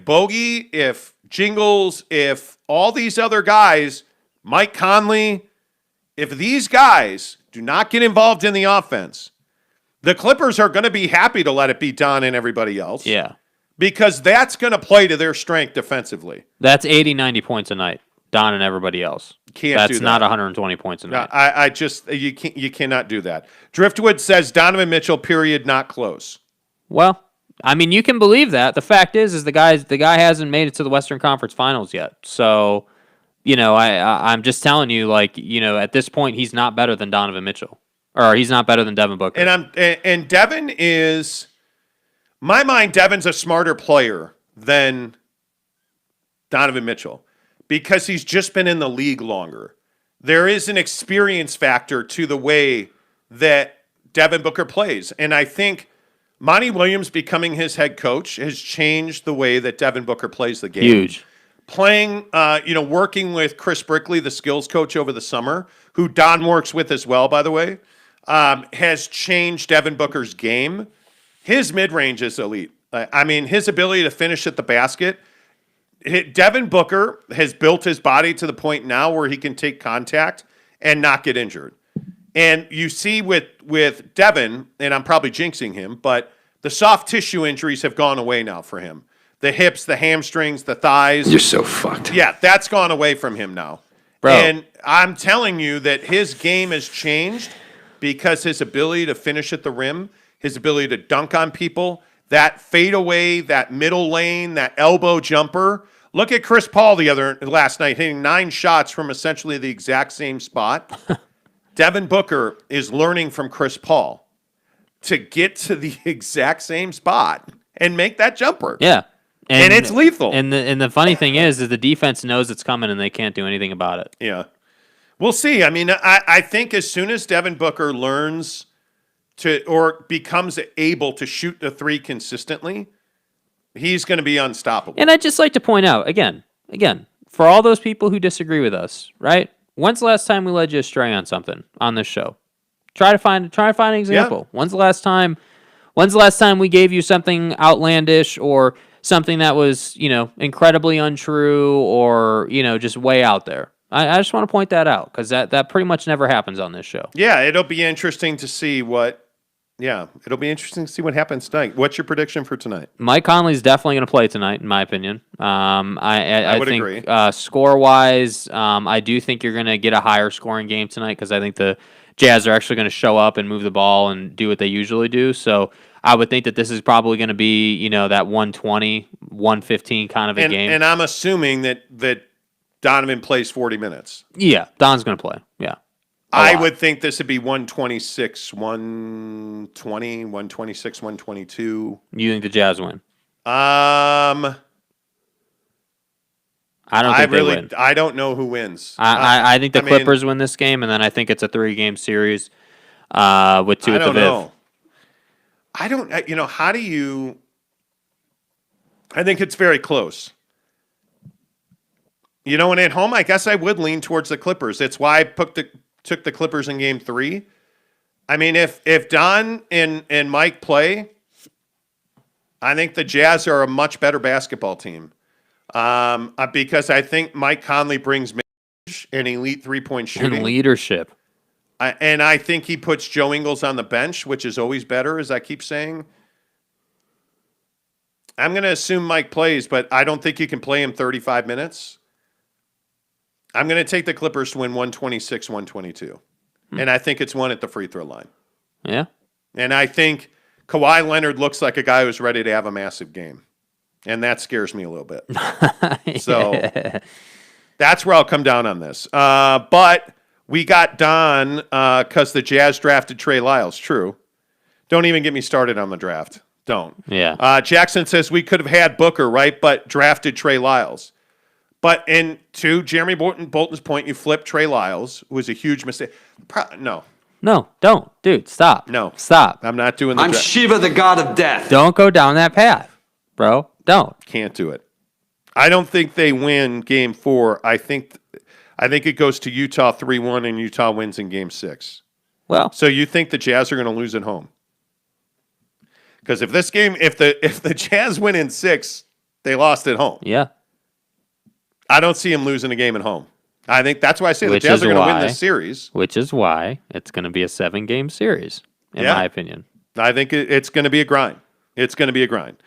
Bogey, if Jingles, if all these other guys, Mike Conley, if these guys do not get involved in the offense, The Clippers are going to be happy to let it be Don and everybody else. Yeah. Because that's going to play to their strength defensively. That's 80, 90 points a night, Don and everybody else. That's not 120 points a night. I just, you cannot do that. Driftwood says Donovan Mitchell, period, not close. Well, I mean, you can believe that. The fact is the guy hasn't made it to the Western Conference Finals yet. So, I'm just telling you, at this point, he's not better than Donovan Mitchell. Or he's not better than Devin Booker. And Devin is, my mind, Devin's a smarter player than Donovan Mitchell because he's just been in the league longer. There is an experience factor to the way that Devin Booker plays. And I think Monty Williams becoming his head coach has changed the way that Devin Booker plays the game. Huge. Playing, working with Chris Brickley, the skills coach over the summer, who Don works with as well, by the way, has changed Devin Booker's game. His mid-range is elite. His ability to finish at the basket. Devin Booker has built his body to the point now where he can take contact and not get injured. And you see with Devin, and I'm probably jinxing him, but the soft tissue injuries have gone away now for him. The hips, the hamstrings, the thighs. You're so fucked. Yeah, that's gone away from him now. Bro. And I'm telling you that his game has changed because his ability to finish at the rim, his ability to dunk on people, that fadeaway, that middle lane, that elbow jumper. Look at Chris Paul last night hitting 9 shots from essentially the exact same spot. Devin Booker is learning from Chris Paul to get to the exact same spot and make that jumper. Yeah. And it's lethal. And the funny thing is the defense knows it's coming and they can't do anything about it. Yeah. We'll see. I think as soon as Devin Booker learns to or becomes able to shoot the three consistently, he's going to be unstoppable. And I'd just like to point out, again, for all those people who disagree with us, right? When's the last time we led you astray on something on this show? Try to find an example. Yeah. When's the last time we gave you something outlandish or something that was, incredibly untrue or, what way out there? I just want to point that out because that pretty much never happens on this show. Yeah, it'll be interesting to see what happens tonight. What's your prediction for tonight? Mike Conley is definitely going to play tonight, in my opinion. I would think, agree. Score-wise, I do think you're going to get a higher scoring game tonight because I think the Jazz are actually going to show up and move the ball and do what they usually do. So I would think that this is probably going to be, that 120, 115 kind of a game. And I'm assuming that Donovan plays 40 minutes. Yeah, Don's going to play. Yeah. I would think this would be 126, 120, 126, 122. You think the Jazz win? I don't think they win. I don't know who wins. I think the Clippers win this game, and then I think it's a 3-game series with 2 at the Viv. I don't know. How do you... I think it's very close. And at home, I guess I would lean towards the Clippers. That's why I took the Clippers in Game 3. If Don and Mike play, I think the Jazz are a much better basketball team. Because I think Mike Conley brings an elite three-point shooting. And leadership. And I think he puts Joe Ingles on the bench, which is always better, as I keep saying. I'm going to assume Mike plays, but I don't think you can play him 35 minutes. I'm going to take the Clippers to win 126-122. And I think it's won at the free throw line. Yeah. And I think Kawhi Leonard looks like a guy who's ready to have a massive game. And that scares me a little bit. So that's where I'll come down on this. But we got Don because the Jazz drafted Trey Lyles. True. Don't even get me started on the draft. Don't. Yeah. Jackson says we could have had Booker, right? But drafted Trey Lyles. But to Jeremy Bolton's point, you flipped Trey Lyles, was a huge mistake. No. No, don't. Dude, stop. No. Stop. I'm not doing the I'm Shiva, the god of death. Don't go down that path, bro. Don't. Can't do it. I don't think they win Game 4. I think it goes to Utah 3-1 and Utah wins in Game 6. Well. So you think the Jazz are going to lose at home? Because if the Jazz win in 6, they lost at home. Yeah. I don't see him losing a game at home. I think that's why I say the Jazz are going to win this series. Which is why it's going to be a 7-game series, in my opinion. I think it's going to be a grind. It's going to be a grind.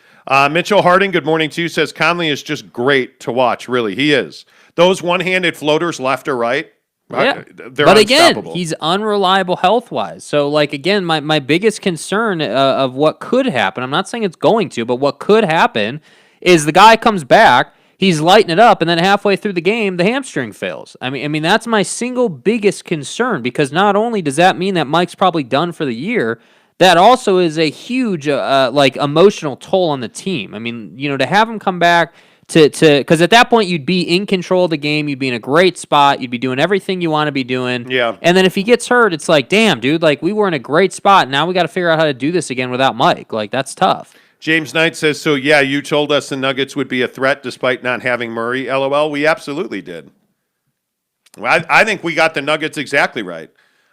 Mitchell Harding, good morning to you, says Conley is just great to watch. Really, he is. Those one-handed floaters left or right, Yeah. they're but again, unstoppable. he's unreliable health-wise. So, like, again, my biggest concern of what could happen, I'm not saying it's going to, but what could happen is the guy comes back, he's lighting it up, and then halfway through the game, the hamstring fails. I mean, that's my single biggest concern, because not only does that mean that Mike's probably done for the year, that also is a huge, emotional toll on the team. I mean, to have him come back because at that point you'd be in control of the game, you'd be in a great spot, you'd be doing everything you want to be doing. Yeah. And then if he gets hurt, it's like, damn, dude, like we were in a great spot. Now we got to figure out how to do this again without Mike. Like that's tough. James Knight says, so yeah, you told us the Nuggets would be a threat despite not having Murray. LOL, we absolutely did. Well, I think we got the Nuggets exactly right.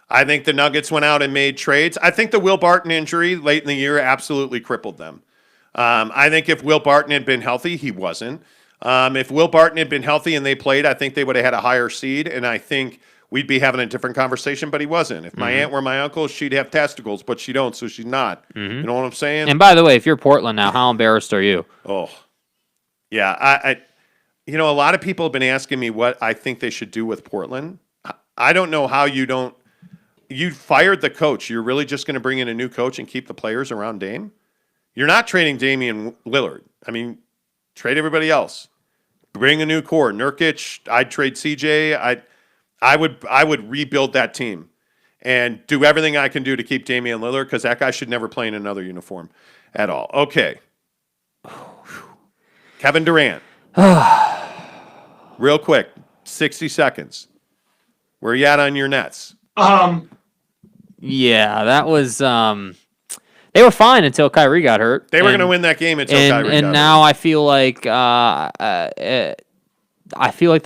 I think the Nuggets went out and made trades. I think the Will Barton injury late in the year absolutely crippled them. I think if Will Barton had been healthy, he wasn't. If Will Barton had been healthy and they played, I think they would have had a higher seed, and I think we'd be having a different conversation, but he wasn't. If my aunt were my uncle, she'd have testicles, but she don't, so she's not. You know what I'm saying? And by the way, if you're Portland now, how embarrassed are you? Oh, yeah. I a lot of people have been asking me what I think they should do with Portland. I don't know how you don't. You fired the coach. You're really just going to bring in a new coach and keep the players around Dame? You're not trading Damian Lillard. I mean, trade everybody else. Bring a new core. Nurkic, I'd trade CJ. I would rebuild that team and do everything I can do to keep Damian Lillard because that guy should never play in another uniform at all. Okay. Kevin Durant. Real quick, 60 seconds. Where you at on your Nets? Yeah, that was they were fine until Kyrie got hurt. They were going to win that game until Kyrie got hurt. And now I feel like they're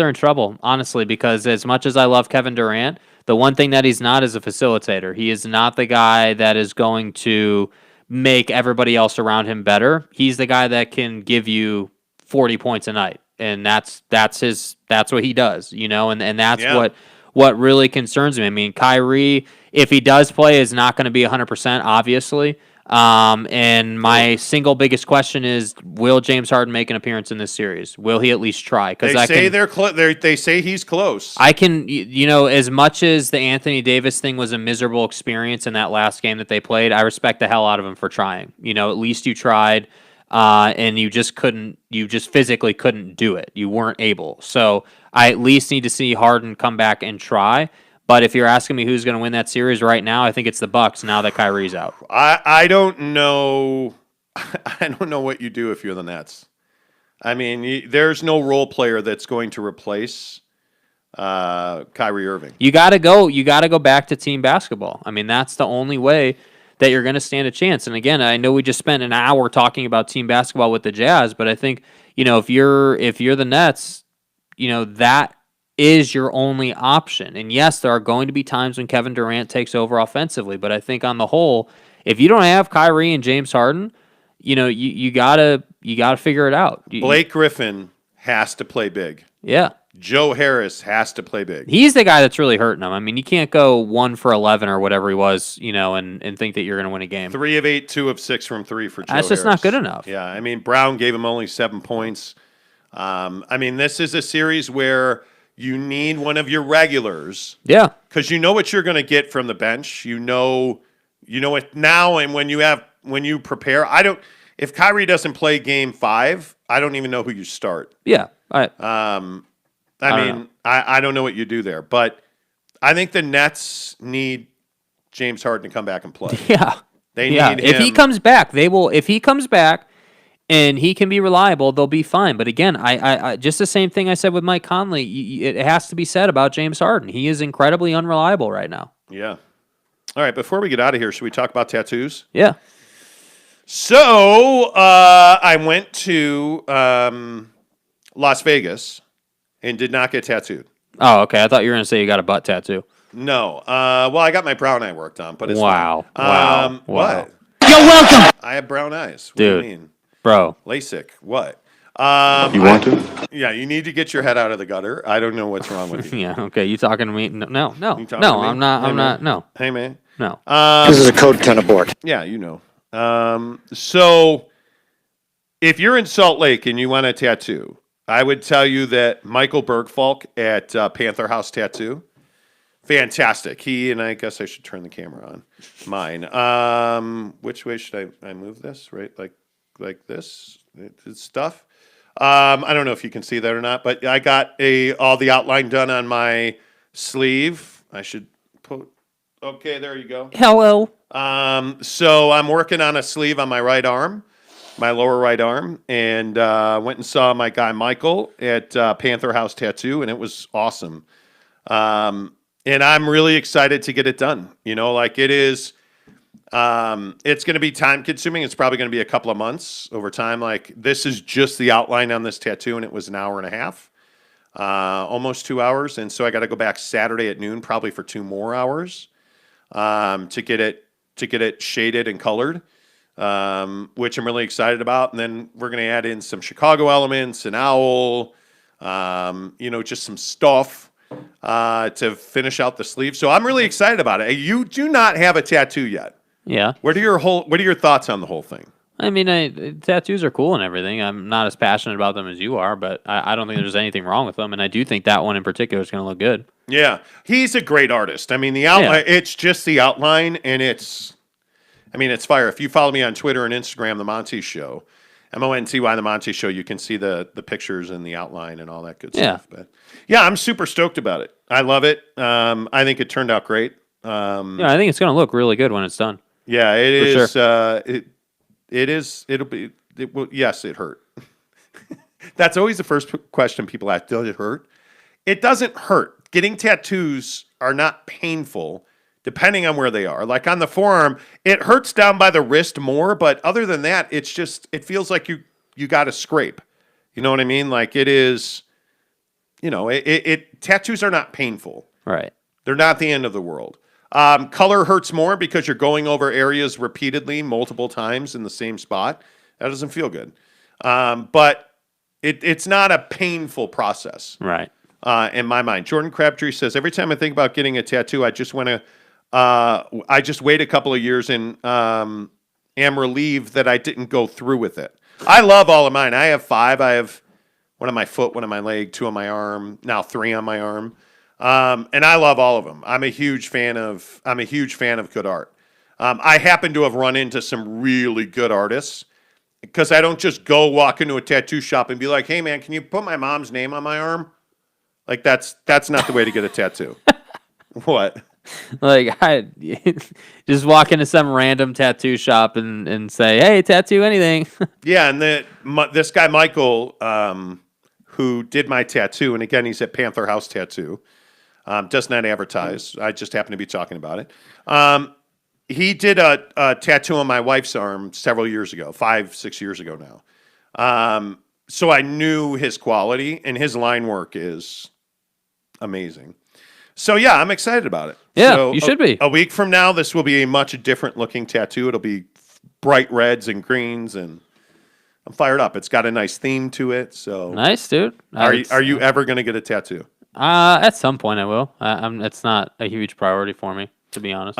in trouble, honestly, because as much as I love Kevin Durant, the one thing that he's not is a facilitator. He is not the guy that is going to make everybody else around him better. He's the guy that can give you 40 points a night, and that's what he does, and that's what really concerns me. I mean, Kyrie, if he does play, is not going to be 100%, obviously. And my single biggest question is, will James Harden make an appearance in this series? Will he at least try? Because they say he's close. I can, as much as the Anthony Davis thing was a miserable experience in that last game that they played, I respect the hell out of him for trying. At least you tried, and you just physically couldn't do it. You weren't able. So I at least need to see Harden come back and try. But if you're asking me who's going to win that series right now, I think it's the Bucks now that Kyrie's out. I don't know. I don't know what you do if you're the Nets. I mean, there's no role player that's going to replace Kyrie Irving. You got to go back to team basketball. I mean, that's the only way that you're going to stand a chance. And again, I know we just spent an hour talking about team basketball with the Jazz, but I think, if you're the Nets, that is your only option. And yes, there are going to be times when Kevin Durant takes over offensively, but I think on the whole, if you don't have Kyrie and James Harden, you gotta figure it out. Blake Griffin has to play big. Yeah. Joe Harris has to play big. He's the guy that's really hurting him. I mean, you can't go 1 for 11 or whatever he was, and think that you're going to win a game. 3 of 8, 2 of 6 from 3 for Joe That's just Harris. not good enough. Yeah, I mean, Brown gave him only 7 points. I mean, this is a series where you need one of your regulars. Yeah. Because you know what you're going to get from the bench. You know it now, and when you prepare, if Kyrie doesn't play game 5, I don't even know who you start. Yeah. I don't know what you do there, but I think the Nets need James Harden to come back and play. Yeah. They need him. If he comes back, they will. If he comes back and he can be reliable, they'll be fine. But again, I just the same thing I said with Mike Conley. It has to be said about James Harden. He is incredibly unreliable right now. Yeah. All right, before we get out of here, should we talk about tattoos? Yeah. So I went to Las Vegas and did not get tattooed. Oh, okay. I thought you were going to say you got a butt tattoo. No. Well, I got my brown eye worked on, but it's wow. fine. Wow. What? You're welcome. I have brown eyes. What Dude. do you mean? Bro. LASIK. What? You want to? Yeah, you need to get your head out of the gutter. I don't know what's wrong with you. Yeah, okay. You talking to me? No. You talking to me? I'm not. Hey, I'm man. not. No. Hey, man. No. This is a code 10 abort. Yeah, you know. So if you're in Salt Lake and you want a tattoo, I would tell you that Michael Bergfalk at Panther House Tattoo, fantastic. He, and I guess I should turn the camera on. Mine. Which way should I move this? Right, like this. It's stuff. I don't know if you can see that or not, but I got all the outline done on my sleeve. I should put. Okay, there you go. Hello. So I'm working on a sleeve on my right arm, my lower right arm, and went and saw my guy Michael at Panther House Tattoo, and it was awesome. And I'm really excited to get it done. You know, like it is. It's going to be time consuming. It's probably going to be a couple of months over time. Like this is just the outline on this tattoo, and it was an hour and a half, almost 2 hours. And so I got to go back Saturday at noon, probably for 2 more hours. To get it shaded and colored, which I'm really excited about. And then we're going to add in some Chicago elements, an owl, just some stuff to finish out the sleeve. So I'm really excited about it. You do not have a tattoo yet. Yeah. What are your thoughts on the whole thing? I mean, tattoos are cool and everything. I'm not as passionate about them as you are, but I don't think there's anything wrong with them. And I do think that one in particular is going to look good. Yeah, he's a great artist. I mean, the outline, it's just the outline, and it's fire. If you follow me on Twitter and Instagram, The Monty Show, MONTY, The Monty Show, you can see the pictures and the outline and all that good stuff. But yeah, I'm super stoked about it. I love it. I think it turned out great. I think it's going to look really good when it's done. Yeah, it is. Sure. It is. Yes, it hurt. That's always the first question people ask. Does it hurt? It doesn't hurt. Getting tattoos are not painful, depending on where they are. Like on the forearm, it hurts down by the wrist more, but other than that, it feels like you got to scrape. You know what I mean? Like it is. Tattoos are not painful. Right. They're not the end of the world. Color hurts more because you're going over areas repeatedly, multiple times in the same spot. That doesn't feel good. But it's not a painful process. Right. In my mind. Jordan Crabtree says, every time I think about getting a tattoo, I just wait a couple of years and am relieved that I didn't go through with it. I love all of mine. I have 5. I have one on my foot, one on my leg, 2 on my arm, now 3 on my arm. And I love all of them. I'm a huge fan of good art. I happen to have run into some really good artists because I don't just go walk into a tattoo shop and be like, hey man, can you put my mom's name on my arm? Like that's not the way to get a tattoo. What? Like I just walk into some random tattoo shop and say, "Hey, tattoo anything?" Yeah, and this guy Michael, who did my tattoo, and again he's at Panther House Tattoo, does not advertise. I just happen to be talking about it. He did a tattoo on my wife's arm several years ago, 5-6 years ago now. So I knew his quality, and his line work is amazing. So yeah, I'm excited about it. Yeah, so you should be. A week from now, this will be a much different looking tattoo. It'll be bright reds and greens, and I'm fired up. It's got a nice theme to it. So nice, dude. Are you ever going to get a tattoo? At some point I will. It's not a huge priority for me, to be honest.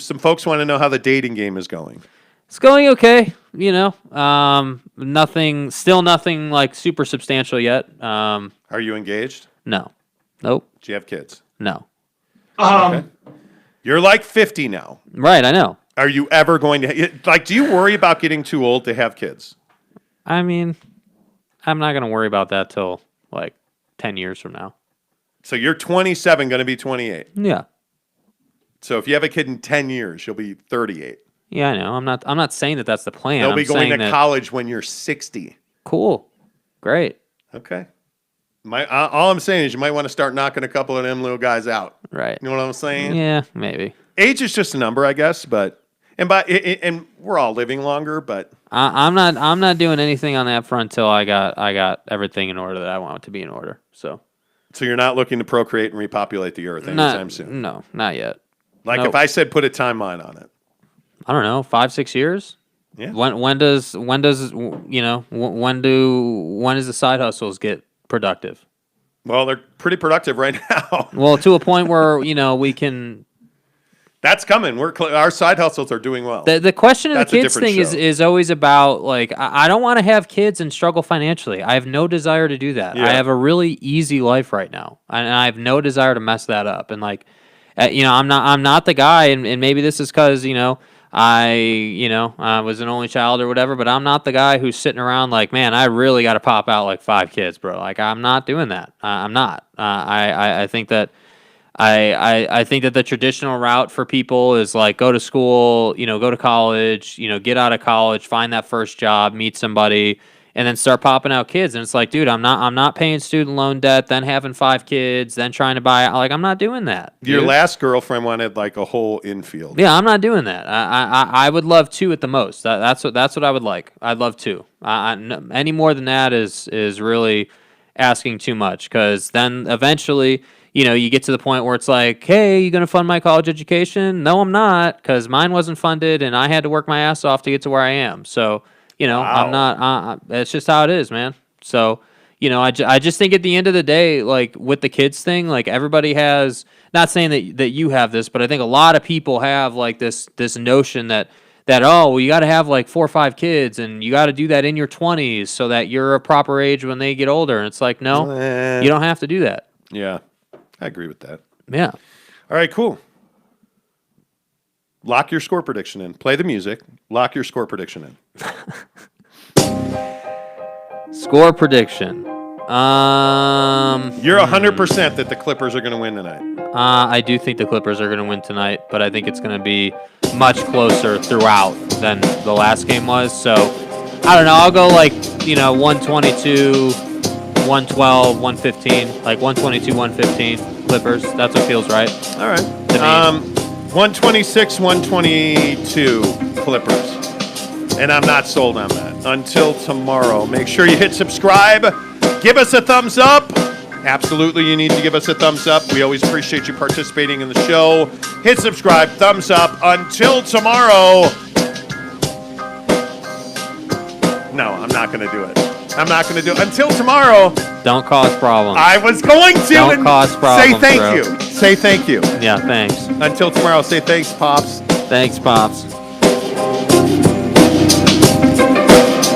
Some folks want to know how the dating game is going. It's going okay. Nothing like super substantial yet. Are you engaged? No. Nope. Do you have kids? No. Okay. You're like 50 now. Right, I know. Are you ever going to do you worry about getting too old to have kids? I mean, I'm not going to worry about that till like 10 years from now. So you're 27, going to be 28. Yeah. So if you have a kid in 10 years, you'll be 38. Yeah, I know. I'm not saying that that's the plan. They'll be going to college when you're 60. Cool. Great. Okay. All I'm saying is you might want to start knocking a couple of them little guys out. Right. You know what I'm saying? Yeah, maybe. Age is just a number, I guess, and we're all living longer, but I'm not doing anything on that front till I got everything in order that I want it to be in order. So you're not looking to procreate and repopulate the earth anytime soon? No, not yet. Like if I said put a timeline on it. I don't know, 5-6 years? Yeah. When does when does the side hustles get productive? Well, they're pretty productive right now. Well, to a point where, we can That's coming. Our side hustles are doing well. The question of That's the a kids different thing show. is always about, like, I don't want to have kids and struggle financially. I have no desire to do that. Yeah. I have a really easy life right now, and I have no desire to mess that up. And like, I'm not the guy, and maybe this is because I was an only child or whatever, but I'm not the guy who's sitting around like, man, I really got to pop out like 5 kids, bro. Like, I'm not doing that. I'm not. I think that. I think that the traditional route for people is like go to school, go to college, get out of college, find that first job, meet somebody, and then start popping out kids. And it's like, dude, I'm not paying student loan debt, then having 5 kids, then trying to buy. Like, I'm not doing that. Your dude. last girlfriend wanted like a whole infield. Yeah, I'm not doing that. I would love 2 at the most. That's what I would like. I'd love 2. Any more than that is really asking too much, because then eventually, you get to the point where it's like, hey, you going to fund my college education? No, I'm not, because mine wasn't funded, and I had to work my ass off to get to where I am. So, Wow. I'm not, it's just how it is, man. So, I just think at the end of the day, like, with the kids thing, like, everybody has, not saying that you have this, but I think a lot of people have, like, this notion that oh, well, you got to have like 4 or 5 kids, and you got to do that in your 20s so that you're a proper age when they get older. And it's like, no, you don't have to do that. Yeah, I agree with that. Yeah. All right, cool. Lock your score prediction in. Play the music. Lock your score prediction in. Score prediction. You're 100% that the Clippers are going to win tonight. I do think the Clippers are going to win tonight, but I think it's going to be much closer throughout than the last game was. So, I don't know. I'll go like, 122, 112, 115. Like 122, 115 Clippers. That's what feels right. All right. To me. 126, 122 Clippers. And I'm not sold on that. Until tomorrow, make sure you hit subscribe. Give us a thumbs up. Absolutely, you need to give us a thumbs up. We always appreciate you participating in the show. Hit subscribe, thumbs up. Until tomorrow. No, I'm not going to do it. I'm not going to do it. Until tomorrow. Don't cause problems. I was going to. Don't cause problems, say thank bro. you. Say thank you. Yeah, thanks. Until tomorrow, say thanks, Pops. Thanks, Pops.